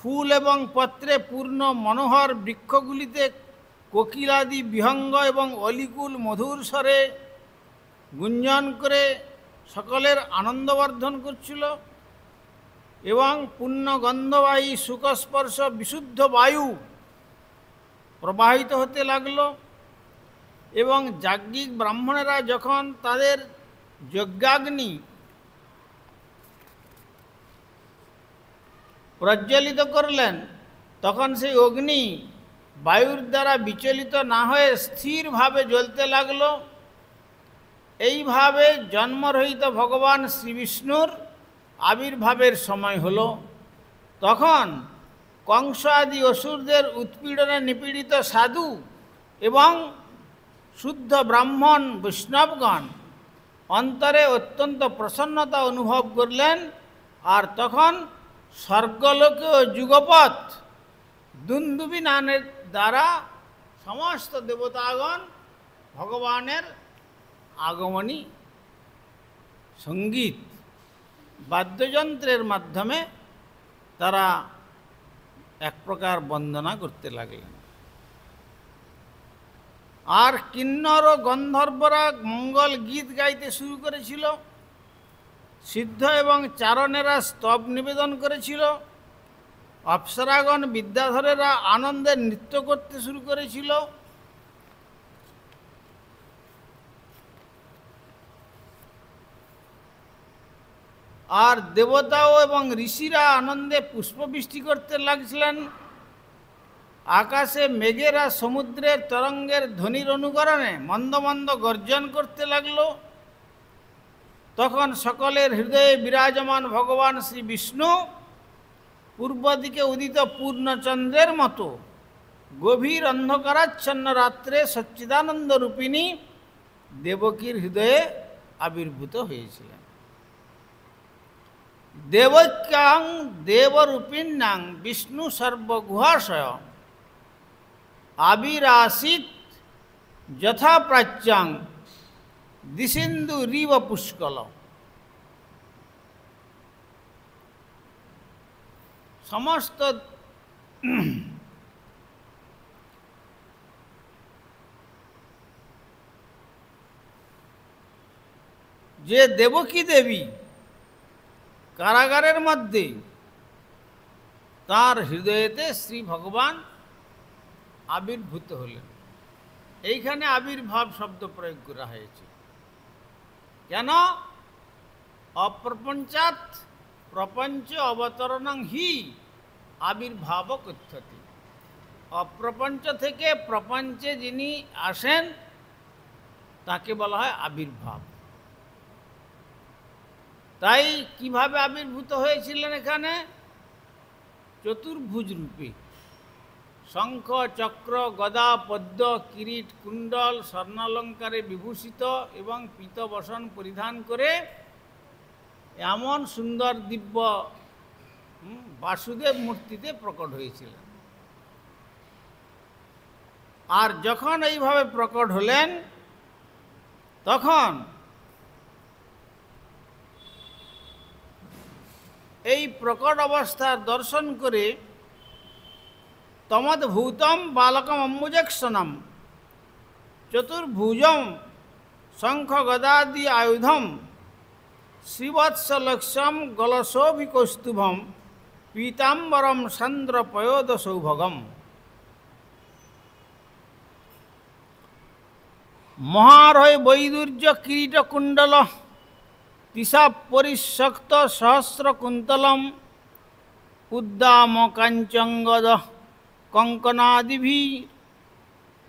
ফুল এবং পত্রে পূর্ণ মনোহর বৃক্ষগুলিতে কোকিলাদি বিহঙ্গ এবং অলিকুল মধুর স্বরে গুঞ্জন করে সকলের আনন্দবর্ধন করছিল এবং পূর্ণ গন্ধবাহী সুখস্পর্শ বিশুদ্ধ বায়ু প্রবাহিত হতে লাগলো। এবং যাজ্ঞিক ব্রাহ্মণেরা যখন তাদের যজ্ঞাগ্নি প্রজ্বলিত করলেন, তখন সেই অগ্নি বায়ুর দ্বারা বিচলিত না হয়ে স্থিরভাবে জ্বলতে লাগলো। এইভাবে জন্মরহিত ভগবান শ্রীবিষ্ণুর আবির্ভাবের সময় হলো। তখন কংস আদি অসুরদের উৎপীড়নে নিপীড়িত সাধু এবং শুদ্ধ ব্রাহ্মণ বৈষ্ণবগণ অন্তরে অত্যন্ত প্রসন্নতা অনুভব করলেন। আর তখন স্বর্গলোকে ও যুগপথ দুন্দুবি নানের দ্বারা সমস্ত দেবতাগণ ভগবানের আগমনী সঙ্গীত বাদ্যযন্ত্রের মাধ্যমে তারা এক প্রকার বন্দনা করতে লাগলেন। আর কিন্নর ও গন্ধর্বরা মঙ্গল গীত গাইতে শুরু করেছিল। সিদ্ধ এবং চারণেরা স্তব নিবেদন করেছিল। অপ্সরাগণ বিদ্যাধরেরা আনন্দে নৃত্য করতে শুরু করেছিল। আর দেবতাও এবং ঋষিরা আনন্দে পুষ্পবৃষ্টি করতে লাগছিলেন। আকাশে মেঘেরা সমুদ্রের তরঙ্গের ধ্বনির অনুকরণে মন্দ মন্দ গর্জন করতে লাগলো। তখন সকলের হৃদয়ে বিরাজমান ভগবান শ্রী বিষ্ণু পূর্ব দিকে উদিত পূর্ণচন্দ্রের মতো গভীর অন্ধকারাচ্ছন্ন রাত্রে সচ্চিদানন্দ রূপিণী দেবকীর হৃদয়ে আবির্ভূত হয়েছিলেন। দেবক্যাং দেবরূপিণ্যাং বিষ্ণু সর্বগুহাশয় আবিরাসিত যথা প্রাচ্যাং দিশিন্দু রিব পুষ্কল। সমস্ত যে দেবকী দেবী কারাগারের মধ্যে, তার হৃদয়েতে শ্রী ভগবান আবির্ভূত হলেন। এইখানে আবির্ভাব শব্দ প্রয়োগ করা হয়েছে। কেন? অপ্রপঞ্চাৎ প্রপঞ্চ অবতরণং হি আবির্ভাব কথ্যতি। অপ্রপঞ্চ থেকে প্রপঞ্চে যিনি আসেন তাকে বলা হয় আবির্ভাব। তাই কিভাবে আবির্ভূত হয়েছিলেন এখানে? চতুর্ভুজ রূপে, শঙ্খ চক্র গদা পদ্ম কিরীট কুণ্ডল স্বর্ণালঙ্কারে বিভূষিত এবং পীতবসন পরিধান করে এমন সুন্দর দিব্য বাসুদেব মূর্তিতে প্রকট হয়েছিলেন। আর যখন এইভাবে প্রকট হলেন, তখন এই প্রকট অবস্থার দর্শন করে তমদ্ভূতম বালকম অম্বুজেক্ষণম চতুর্ভুজম শঙ্খ গদাদি আয়ুধম শ্রীবৎসলক্ষ্যম গলশোভিকৌস্তুভম পীতাম্বরম চন্দ্রপয়োদ সৌভগম। মহারয় বৈদুর্য কিরীট কুণ্ডল তিসা পরিশক্ত সহস্র কুন্তলম উদ্দাম কাঞ্চঙ্গদ কঙ্কনাদিভি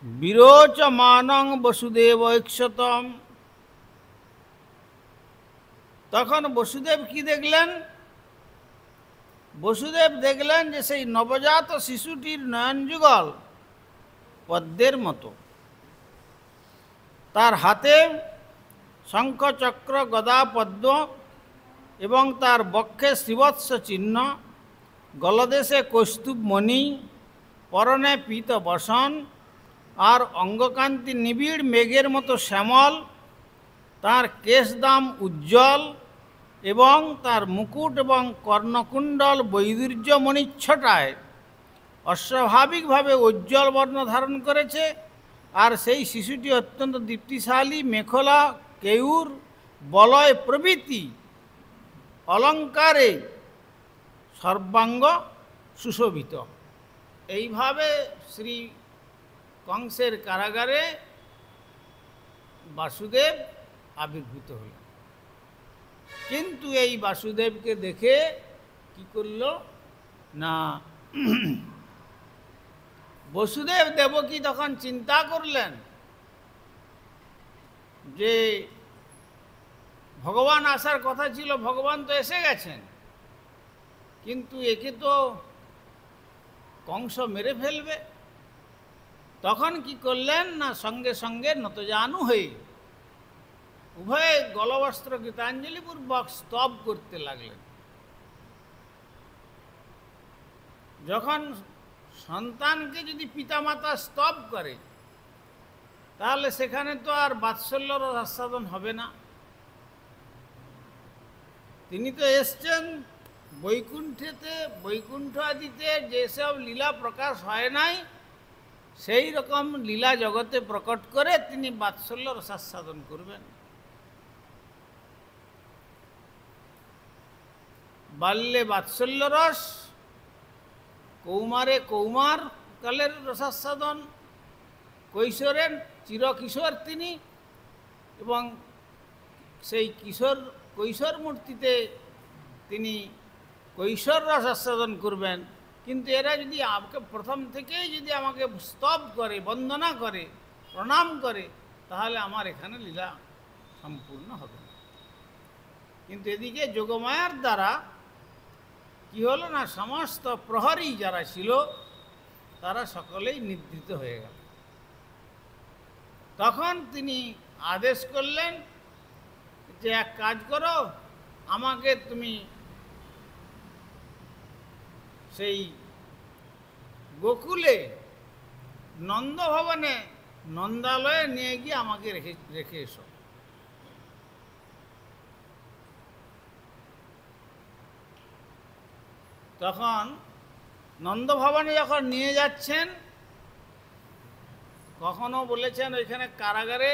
বিরোচমানং বসুদেব ঐক্ষতম। তখন বসুদেব কি দেখলেন? বসুদেব দেখলেন যে সেই নবজাত শিশুটির নয়নযুগল পদ্মের মতো, তার হাতে শঙ্খ চক্র গদা পদ্ম এবং তার বক্ষে শ্রীবৎস চিহ্ন, গলদেশে কৌস্তুভ মণি, পরনে পীত বসন, আর অঙ্গকান্তি নিবিড় মেঘের মতো শ্যামল, তার কেশদাম উজ্জ্বল এবং তার মুকুট এবং কর্ণকুণ্ডল বৈদুর্য মণিচ্ছটায় অস্বাভাবিকভাবে উজ্জ্বল বর্ণ ধারণ করেছে। আর সেই শিশুটি অত্যন্ত দীপ্তিশালী মেখলা কেয়ুর বলয় প্রভৃতি অলঙ্কারে সর্বাঙ্গ সুশোভিত। এইভাবে শ্রী কংসের কারাগারে বাসুদেব আবির্ভূত হলেন। কিন্তু এই বাসুদেবকে দেখে কি করল না, বসুদেব দেবকী তখন চিন্তা করলেন যে ভগবান আসার কথা ছিল, ভগবান তো এসে গেছেন, কিন্তু একে তো কংস মেরে ফেলবে। তখন কি করলেন না, সঙ্গে সঙ্গে নতজানু হয়ে উভয়ে গলবস্ত্র গীতাঞ্জলিপূর্বক স্তব করতে লাগলেন। যখন সন্তানকে যদি পিতামাতা স্তব করে, তাহলে সেখানে তো আর বাৎসল্যর আস্বাদন হবে না। তিনি তো এসছেন বৈকুণ্ঠেতে, বৈকুণ্ঠ আদিতে যেসব লীলা প্রকাশ হয় নাই, সেই রকম লীলা জগতে প্রকট করে তিনি বাৎসল্য রসাস্বাদন করবেন। বাল্যে বাৎসল্য রস, কৌমারে কৌমার কালের রসাস্বাদন, কৈশোরে চিরকিশোর তিনি, এবং সেই কৈশোর মূর্তিতে তিনি কৈশোর রস আস্বাদন করবেন। কিন্তু এরা যদি আমাকে প্রথম থেকেই যদি আমাকে স্তব করে, বন্দনা করে, প্রণাম করে, তাহলে আমার এখানে লীলা সম্পূর্ণ হবে না। কিন্তু এদিকে যোগমায়ার দ্বারা কি হলো না, সমস্ত প্রহরী যারা ছিল তারা সকলেই নিদ্রিত হয়ে গেল। তখন তিনি আদেশ করলেন যে এক কাজ করো, আমাকে তুমি সেই গোকুলে নন্দভবনে নন্দালয়ে নিয়ে গিয়ে আমাকে রেখে এসো। তখন নন্দভবনে যখন নিয়ে যাচ্ছেন, কখনো বলেছেন ওইখানে কারাগারে,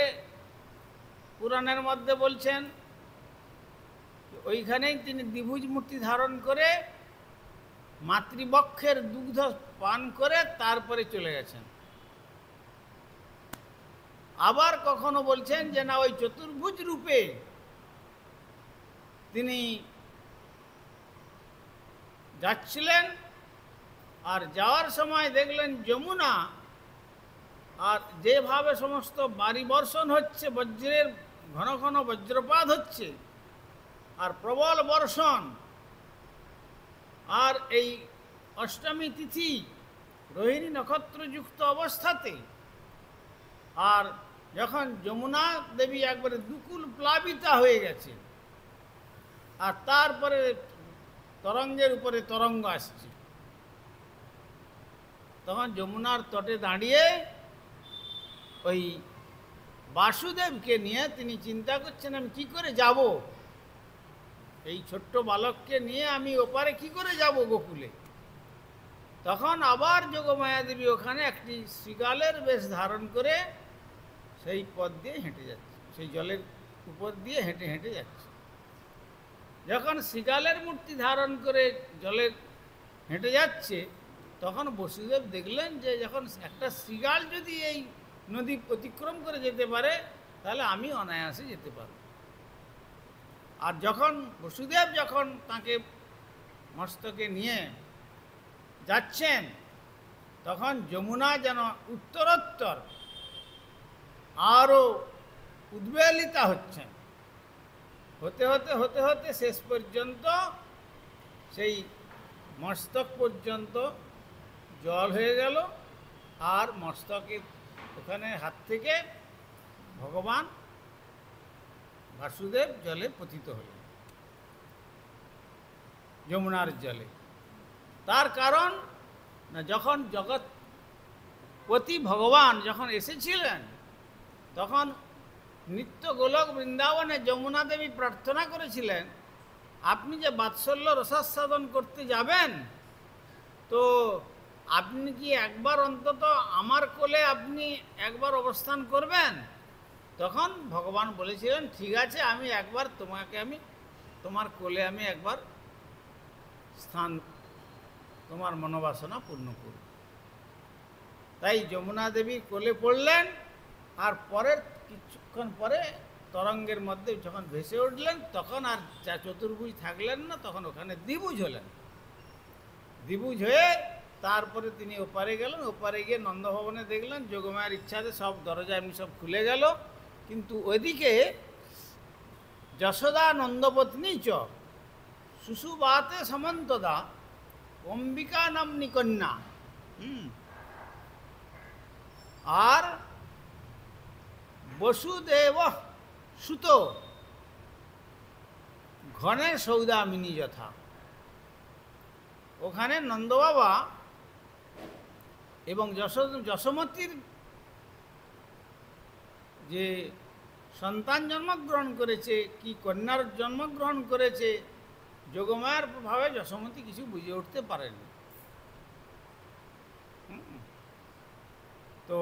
পুরাণের মধ্যে বলছেন ওইখানেই তিনি দ্বিভুজ মূর্তি ধারণ করে মাতৃবক্ষের দুগ্ধ পান করে তারপরে চলে গেছেন। আবার কখনো বলছেন যে না, ওই চতুর্ভুজ রূপে তিনি যাচ্ছিলেন, আর যাওয়ার সময় দেখলেন যমুনা আর যেভাবে সমস্ত বাড়ি বর্ষণ হচ্ছে, বজ্রের ঘন ঘন বজ্রপাত হচ্ছে, আর প্রবল বর্ষণ, আর এই অষ্টমী তিথি রোহিণী নক্ষত্রযুক্ত অবস্থাতে, আর যখন যমুনা দেবী একবারে দুকুল প্লাবিতা হয়ে গেছে, আর তারপরে তরঙ্গের উপরে তরঙ্গ আসছে, তখন যমুনার তটে দাঁড়িয়ে ওই বাসুদেবকে নিয়ে তিনি চিন্তা করছেন, আমি কি করে যাব, এই ছোট্ট বালককে নিয়ে আমি ওপারে কি করে যাব গোকুলে। তখন আবার যোগমায়া দেবী ওখানে একটি শৃগালের বেশ ধারণ করে সেই পথ দিয়ে হেঁটে যাচ্ছে, সেই জলের উপর দিয়ে হেঁটে হেঁটে যাচ্ছে। যখন শৃগালের মূর্তি ধারণ করে জলের হেঁটে যাচ্ছে, তখন বসুদেব দেখলেন যে যখন একটা শৃগাল যদি এই নদী অতিক্রম করে যেতে পারে, তাহলে আমি অনায়াসে যেতে পারব। আর যখন বসুদেব যখন তাকে মস্তকে নিয়ে যাচ্ছেন, তখন যমুনা যেন উত্তরোত্তর আরও উদ্বেলিতা হচ্ছেন, হতে হতে হতে হতে শেষ পর্যন্ত সেই মস্তক পর্যন্ত জল হয়ে গেল, আর মস্তকের ওখানে হাত থেকে ভগবান বাসুদেব জলে পতিত হলেন, যমুনার জলে। তার কারণ না, যখন জগৎপতি ভগবান যখন এসেছিলেন, তখন নিত্য গোলক বৃন্দাবনে যমুনা দেবী প্রার্থনা করেছিলেন, আপনি যে বাৎসল্য রসাস্বাদন করতে যাবেন, তো আপনি কি একবার অন্তত আমার কোলে আপনি একবার অবস্থান করবেন। তখন ভগবান বলেছিলেন, ঠিক আছে, আমি একবার তোমার কোলে আমি একবার স্থান, তোমার মনোবাসনা পূর্ণ করব। তাই যমুনা দেবী কোলে পড়লেন, আর পরের কিছুক্ষণ পরে তরঙ্গের মধ্যে যখন ভেসে উঠলেন, তখন আর চতুর্ভুজ থাকলেন না, তখন ওখানে দ্বিভুজ হলেন। দ্বিভুজ হয়ে তারপরে তিনি ওপারে গেলেন। ওপারে গিয়ে নন্দভবনে দেখলেন যোগমায়ের ইচ্ছাতে সব দরজা এমনি সব খুলে গেল, কিন্তু ওইদিকে যশোদা নন্দপত্নী চ সুসুবাতে সমন্তদা অম্বিকা নাম্নী কন্যা, আর বসুদেব সুত ঘনে সৌদামিনী যথা। ওখানে নন্দবাবা এবং যশোমতীর যে সন্তান জন্মগ্রহণ করেছে, কি কন্যার জন্মগ্রহণ করেছে, যোগমায়ার প্রভাবে যশোমতী কিছু বুঝে উঠতে পারেনি। তো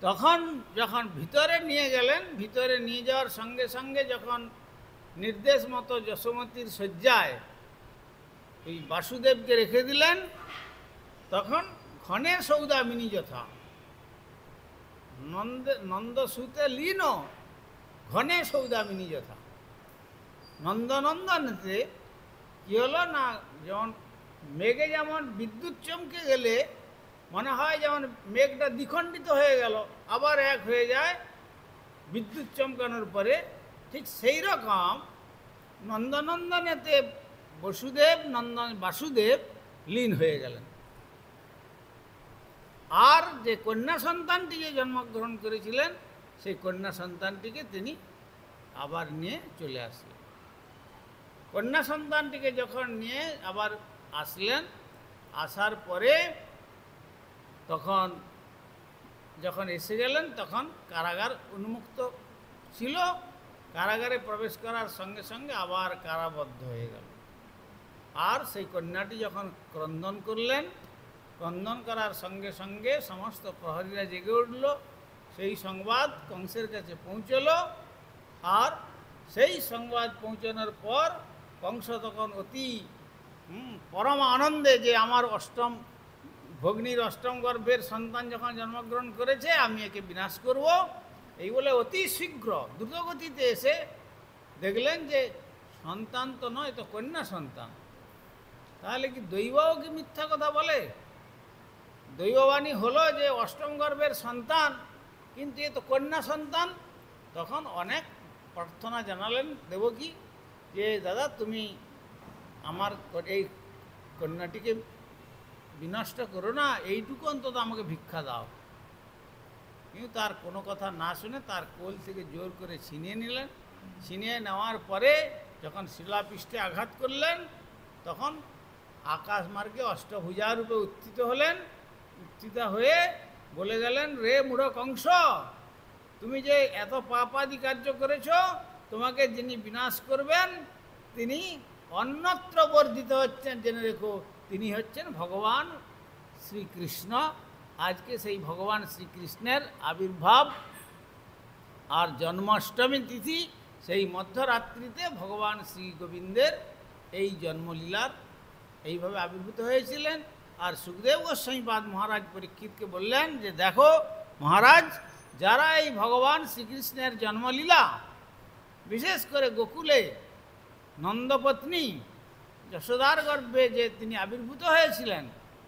তখন যখন ভিতরে নিয়ে গেলেন, ভিতরে নিয়ে যাওয়ার সঙ্গে সঙ্গে যখন নির্দেশ মতো যশোমতীর শয্যায় এই বাসুদেবকে রেখে দিলেন, তখন ক্ষণে সৌদামিনী যথা নন্দসুতে লীন ঘনে সৌদামিনী যথা। নন্দনন্দনেতে কী হলো না, যেমন মেঘে যেমন বিদ্যুৎ চমকে গেলে মনে হয় যেমন মেঘটা দ্বিখণ্ডিত হয়ে গেল, আবার এক হয়ে যায় বিদ্যুৎ চমকানোর পরে, ঠিক সেই রকম নন্দনন্দনেতে বাসুদেব লীন হয়ে গেলেন। আর যে কন্যা সন্তানটিকে জন্মগ্রহণ করেছিলেন, সেই কন্যা সন্তানটিকে তিনি আবার নিয়ে চলে আসলেন। কন্যা সন্তানটিকে যখন নিয়ে আবার আসলেন, আসার পরে তখন যখন এসে গেলেন, তখন কারাগার উন্মুক্ত ছিল। কারাগারে প্রবেশ করার সঙ্গে সঙ্গে আবার কারাবদ্ধ হয়ে গেল। আর সেই কন্যাটি যখন ক্রন্দন করলেন, ক্রন্দন করার সঙ্গে সঙ্গে সমস্ত প্রহরীরা জেগে উঠল। সেই সংবাদ কংসের কাছে পৌঁছল, আর সেই সংবাদ পৌঁছানোর পর কংস তখন অতি পরম আনন্দে, যে আমার ভগ্নীর অষ্টম গর্ভের সন্তান যখন জন্মগ্রহণ করেছে, আমি একে বিনাশ করব, এই বলে অতি শীঘ্র দ্রুতগতিতে এসে দেখলেন যে সন্তান তো নয়, তো কন্যা সন্তান। তাহলে কি দৈবও কি মিথ্যা কথা বলে? দৈববাণী হলো যে অষ্টম গর্ভের সন্তান, কিন্তু এ তো কন্যা সন্তান। তখন অনেক প্রার্থনা জানালেন দেবকী যে দাদা তুমি আমার এই কন্যাটিকে বিনষ্ট করো না, এইটুকু অন্তত আমাকে ভিক্ষা দাও। কিন্তু তার কোনো কথা না শুনে তার কোল থেকে জোর করে ছিনিয়ে নিলেন। ছিনিয়ে নেওয়ার পরে যখন শিলাপৃষ্ঠে আঘাত করলেন, তখন আকাশ মার্গে অষ্টভুজারূপে উত্থিত হলেন। উত্থিত হয়ে বলে গেলেন, রে মূঢ় কংস, তুমি যে এত পাপাদি কার্য করেছ, তোমাকে যিনি বিনাশ করবেন তিনি অন্যত্র বর্ধিত হচ্ছেন, জেনে রেখো তিনি হচ্ছেন ভগবান শ্রীকৃষ্ণ। আজকে সেই ভগবান শ্রীকৃষ্ণের আবির্ভাব আর জন্মাষ্টমী তিথি, সেই মধ্যরাত্রিতে ভগবান শ্রী গোবিন্দের এই জন্মলীলার এইভাবে আবির্ভূত হয়েছিলেন। আর সুখদেব গোস্বামীপাদ মহারাজ পরীক্ষিতকে বললেন যে দেখো মহারাজ, যারা এই ভগবান শ্রীকৃষ্ণের জন্মলীলা, বিশেষ করে গোকুলে নন্দপত্নী যশোদার গর্ভে যে তিনি আবির্ভূত হয়েছিলেন,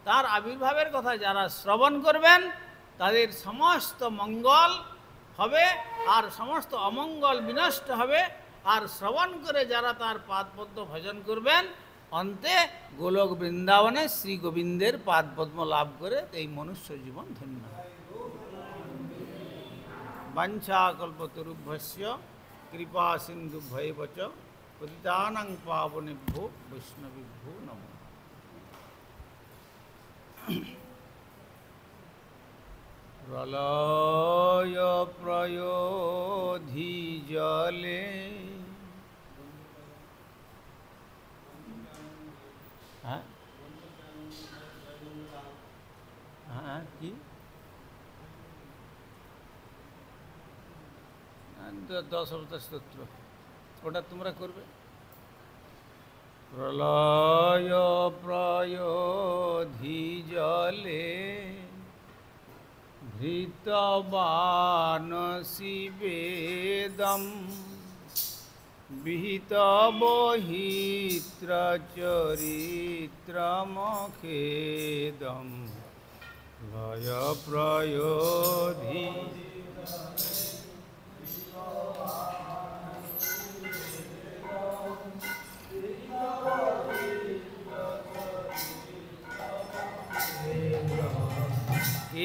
তার আবির্ভাবের কথা যারা শ্রবণ করবেন তাদের সমস্ত মঙ্গল হবে আর সমস্ত অমঙ্গল বিনষ্ট হবে। আর শ্রবণ করে যারা তার পাদপদ্ম ভজন করবেন, অন্তে গোলক বৃন্দাবনে শ্রী গোবিন্দের পাদপদ্ম লাভ করে এই মনুষ্য জীবন ধন্য হয়। বাঞ্ছাকল্পতরুভ্যস্য কৃপা সিন্ধুভ্যৈব চ পতিতানাং পাবনেভ্যো বৈষ্ণবেভ্যো নমঃ। প্রলয় প্রয়োধি জলে কি 10 অবতার স্তোত্র, ওটা তোমরা করবে। প্রলয় প্রয়োধি জলে ধৃতবানসি বেদম বিহিত বহিত্র চরিত্রমখেদম লয় প্রয়োধি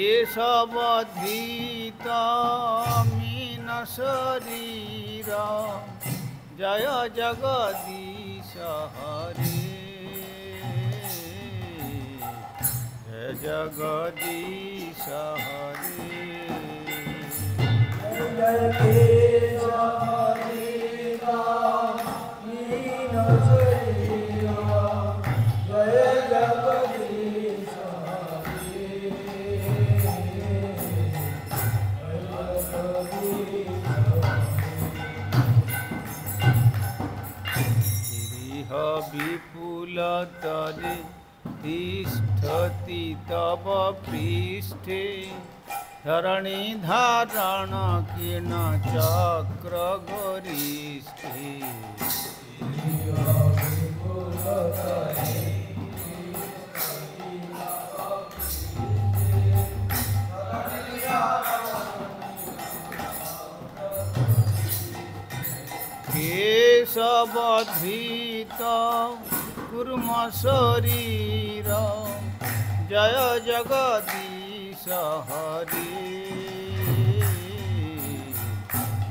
এসব ধৃত মিন শরীর জয় জগদীশ হরে, জয় জগদীশ হরে। বিপুল তরে তিষ্ঠতি তব পৃষ্ঠে ধরণী ধারণ কিন চক্র গরিষ্ঠে। কেশব ধৃত কুর্ম শরীর জয় জগদীশ হরে,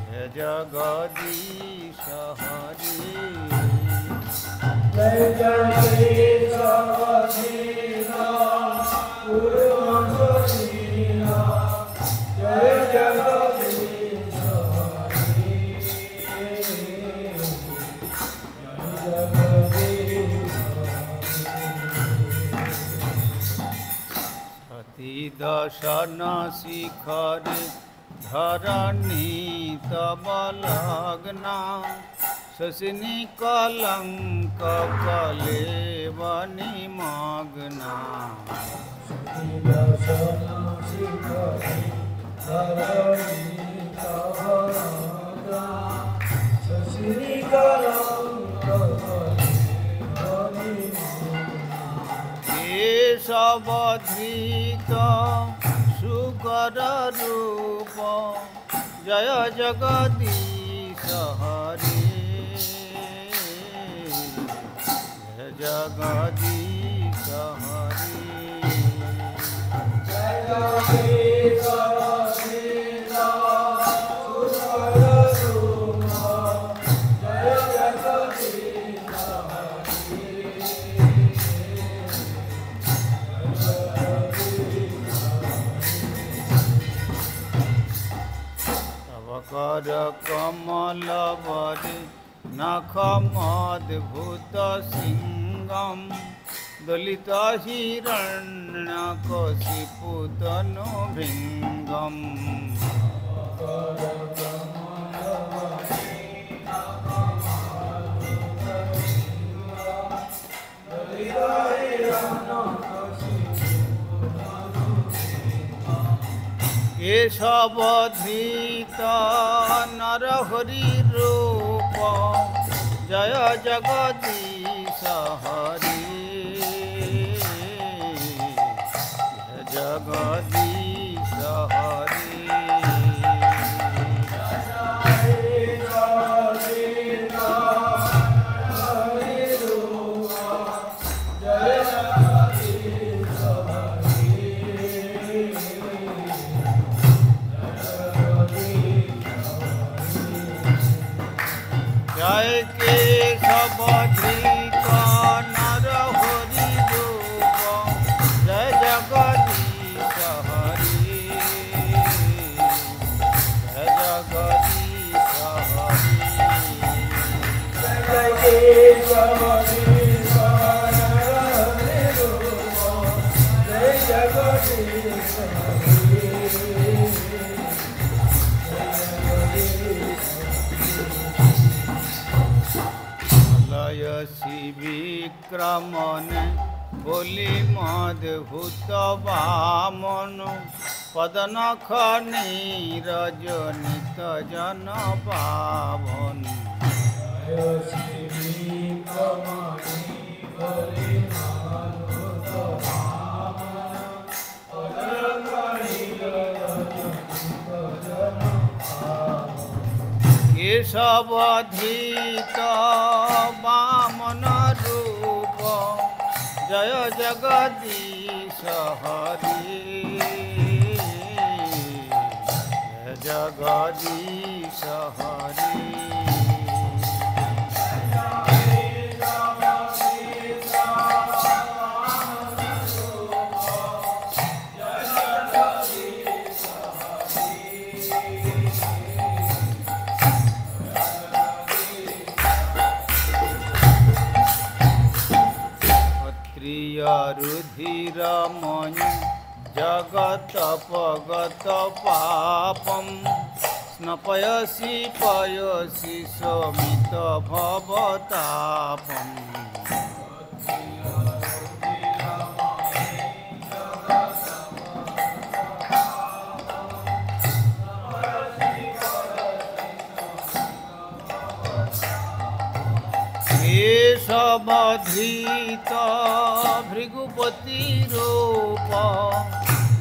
জয় জগদীশ হরে। জয় জগদীশ কুর্ম শরীর জয় জগদীশ দর্শন শিখরে ধরণী তব লগ্না শশিনী কলঙ্ক কলেব নিমগ্না। দর্শন শিখরে ধরণী তব লগ্না শশিনী কলঙ্ক কলেব নিমগ্না। অবধৃত সুকর রূপ জয় জগদীশ হরি জয় জগদীশ হরি জয় জগদীশ कर कमल बरे नखमद्भुत सिंहम दलित हिरण्यकशिपुतनु भृंगम केशवधृत नरहरि रूप जय जगदीश हरि जय जगदीश हरि जय केशवधृत नरहरि रूप जय जगदीश हरि जय जगदीश हरि जय केशवधृत नरहरि रूप जय जगदीश लयसी विक्रमन बोली मद्भुत वामन पदनख नीरजनित जन पावन केशवधृत वामन रूप जय जगदीश हरि जय जगदीश हरि रुधिरमय जगत पगत पापम स्नपयसि पयसि शमित भवतापम केशवधृत भृगुपति रूप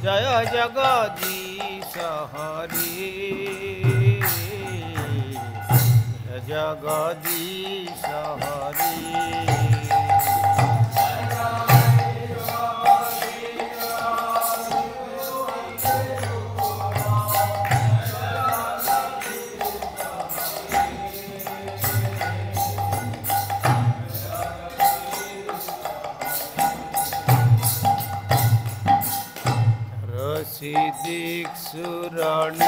जय जगदीश हरि जय जगदीश हरि दिक्षुरण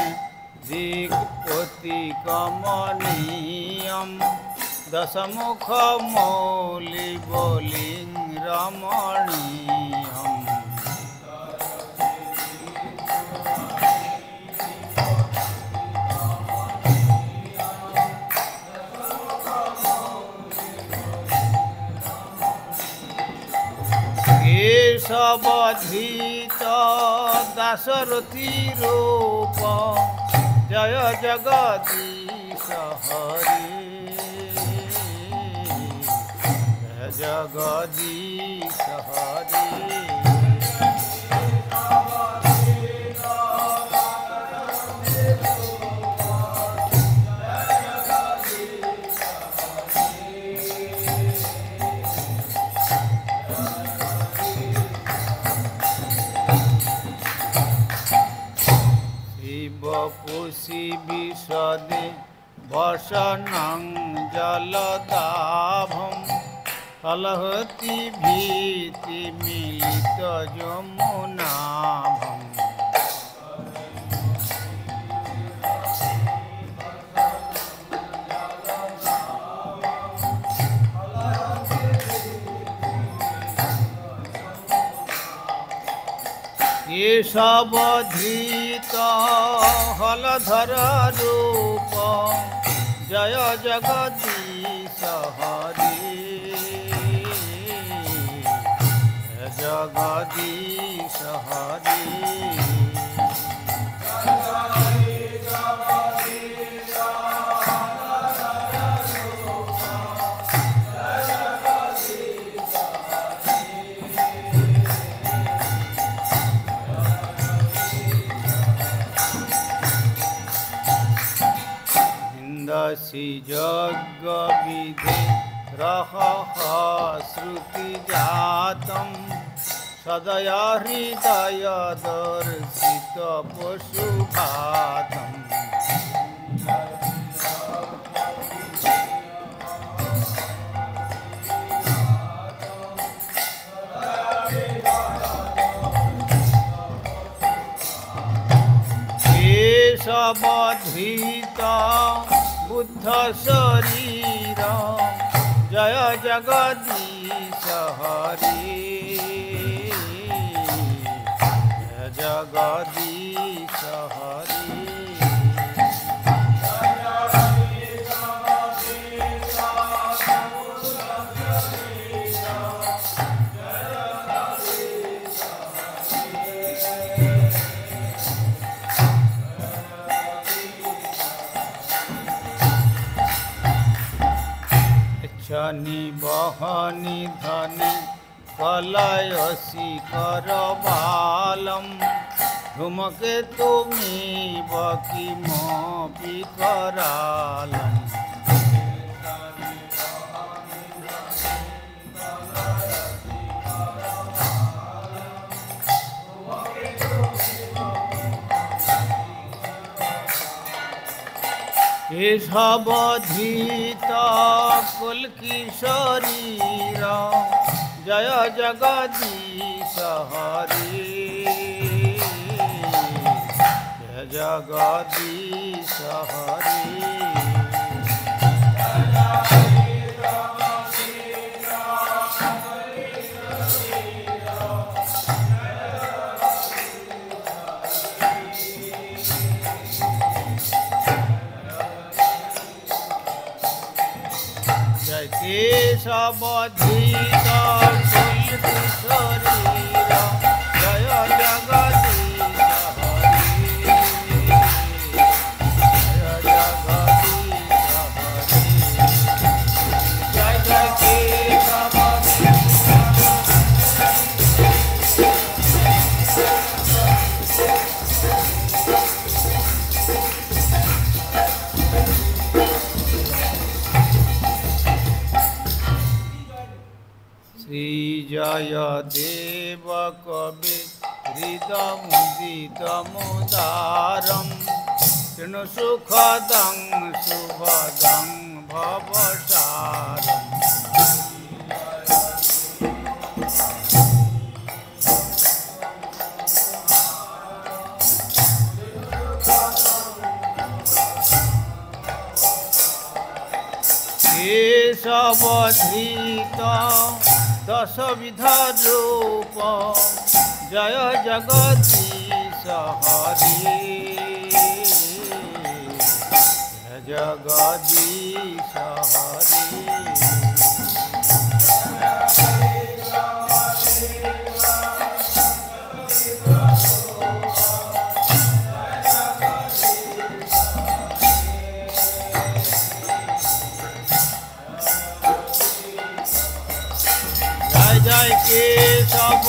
दिक्पति कमनीयम दशमुख मौलि बोलिं रमणीयम केशवधृत दाशरथी रूप जय जगदीश हरि जय जगदीश हरि বপুষি বিশদে বসনং জলদাভম ফলহতি ভীতি মিলিত যমুনাভম। এসব ধৃত হলধর রূপ জয় জগদীশ হরি, জগদীশ হরি। दसी यज्ञ विधे रह श्रुति जातम सदया हृदय दर्शित पशुघातम। सब धृत बुद्ध शरीर जय जगदीश हरि, जय जगदीश हरि। शनि बहनी धनी कलयसी करबालम धूमकेतु बकी मोपी करालम। सब धृत कुल्की शरीर जय जगदीश हरि, जय जगदीश हरि। सब धृत कुल्की शरीर जय जगदीश हरि, जय जगदीश हरि। जय जय केशव श्री जय देव कवि हृदमुदितमुदारं कृणु सुखदं शुभदं भवसारम्। सब धृत दशविध रूप जय जगदीश हरि, जय जगदीश हरि। जय केशव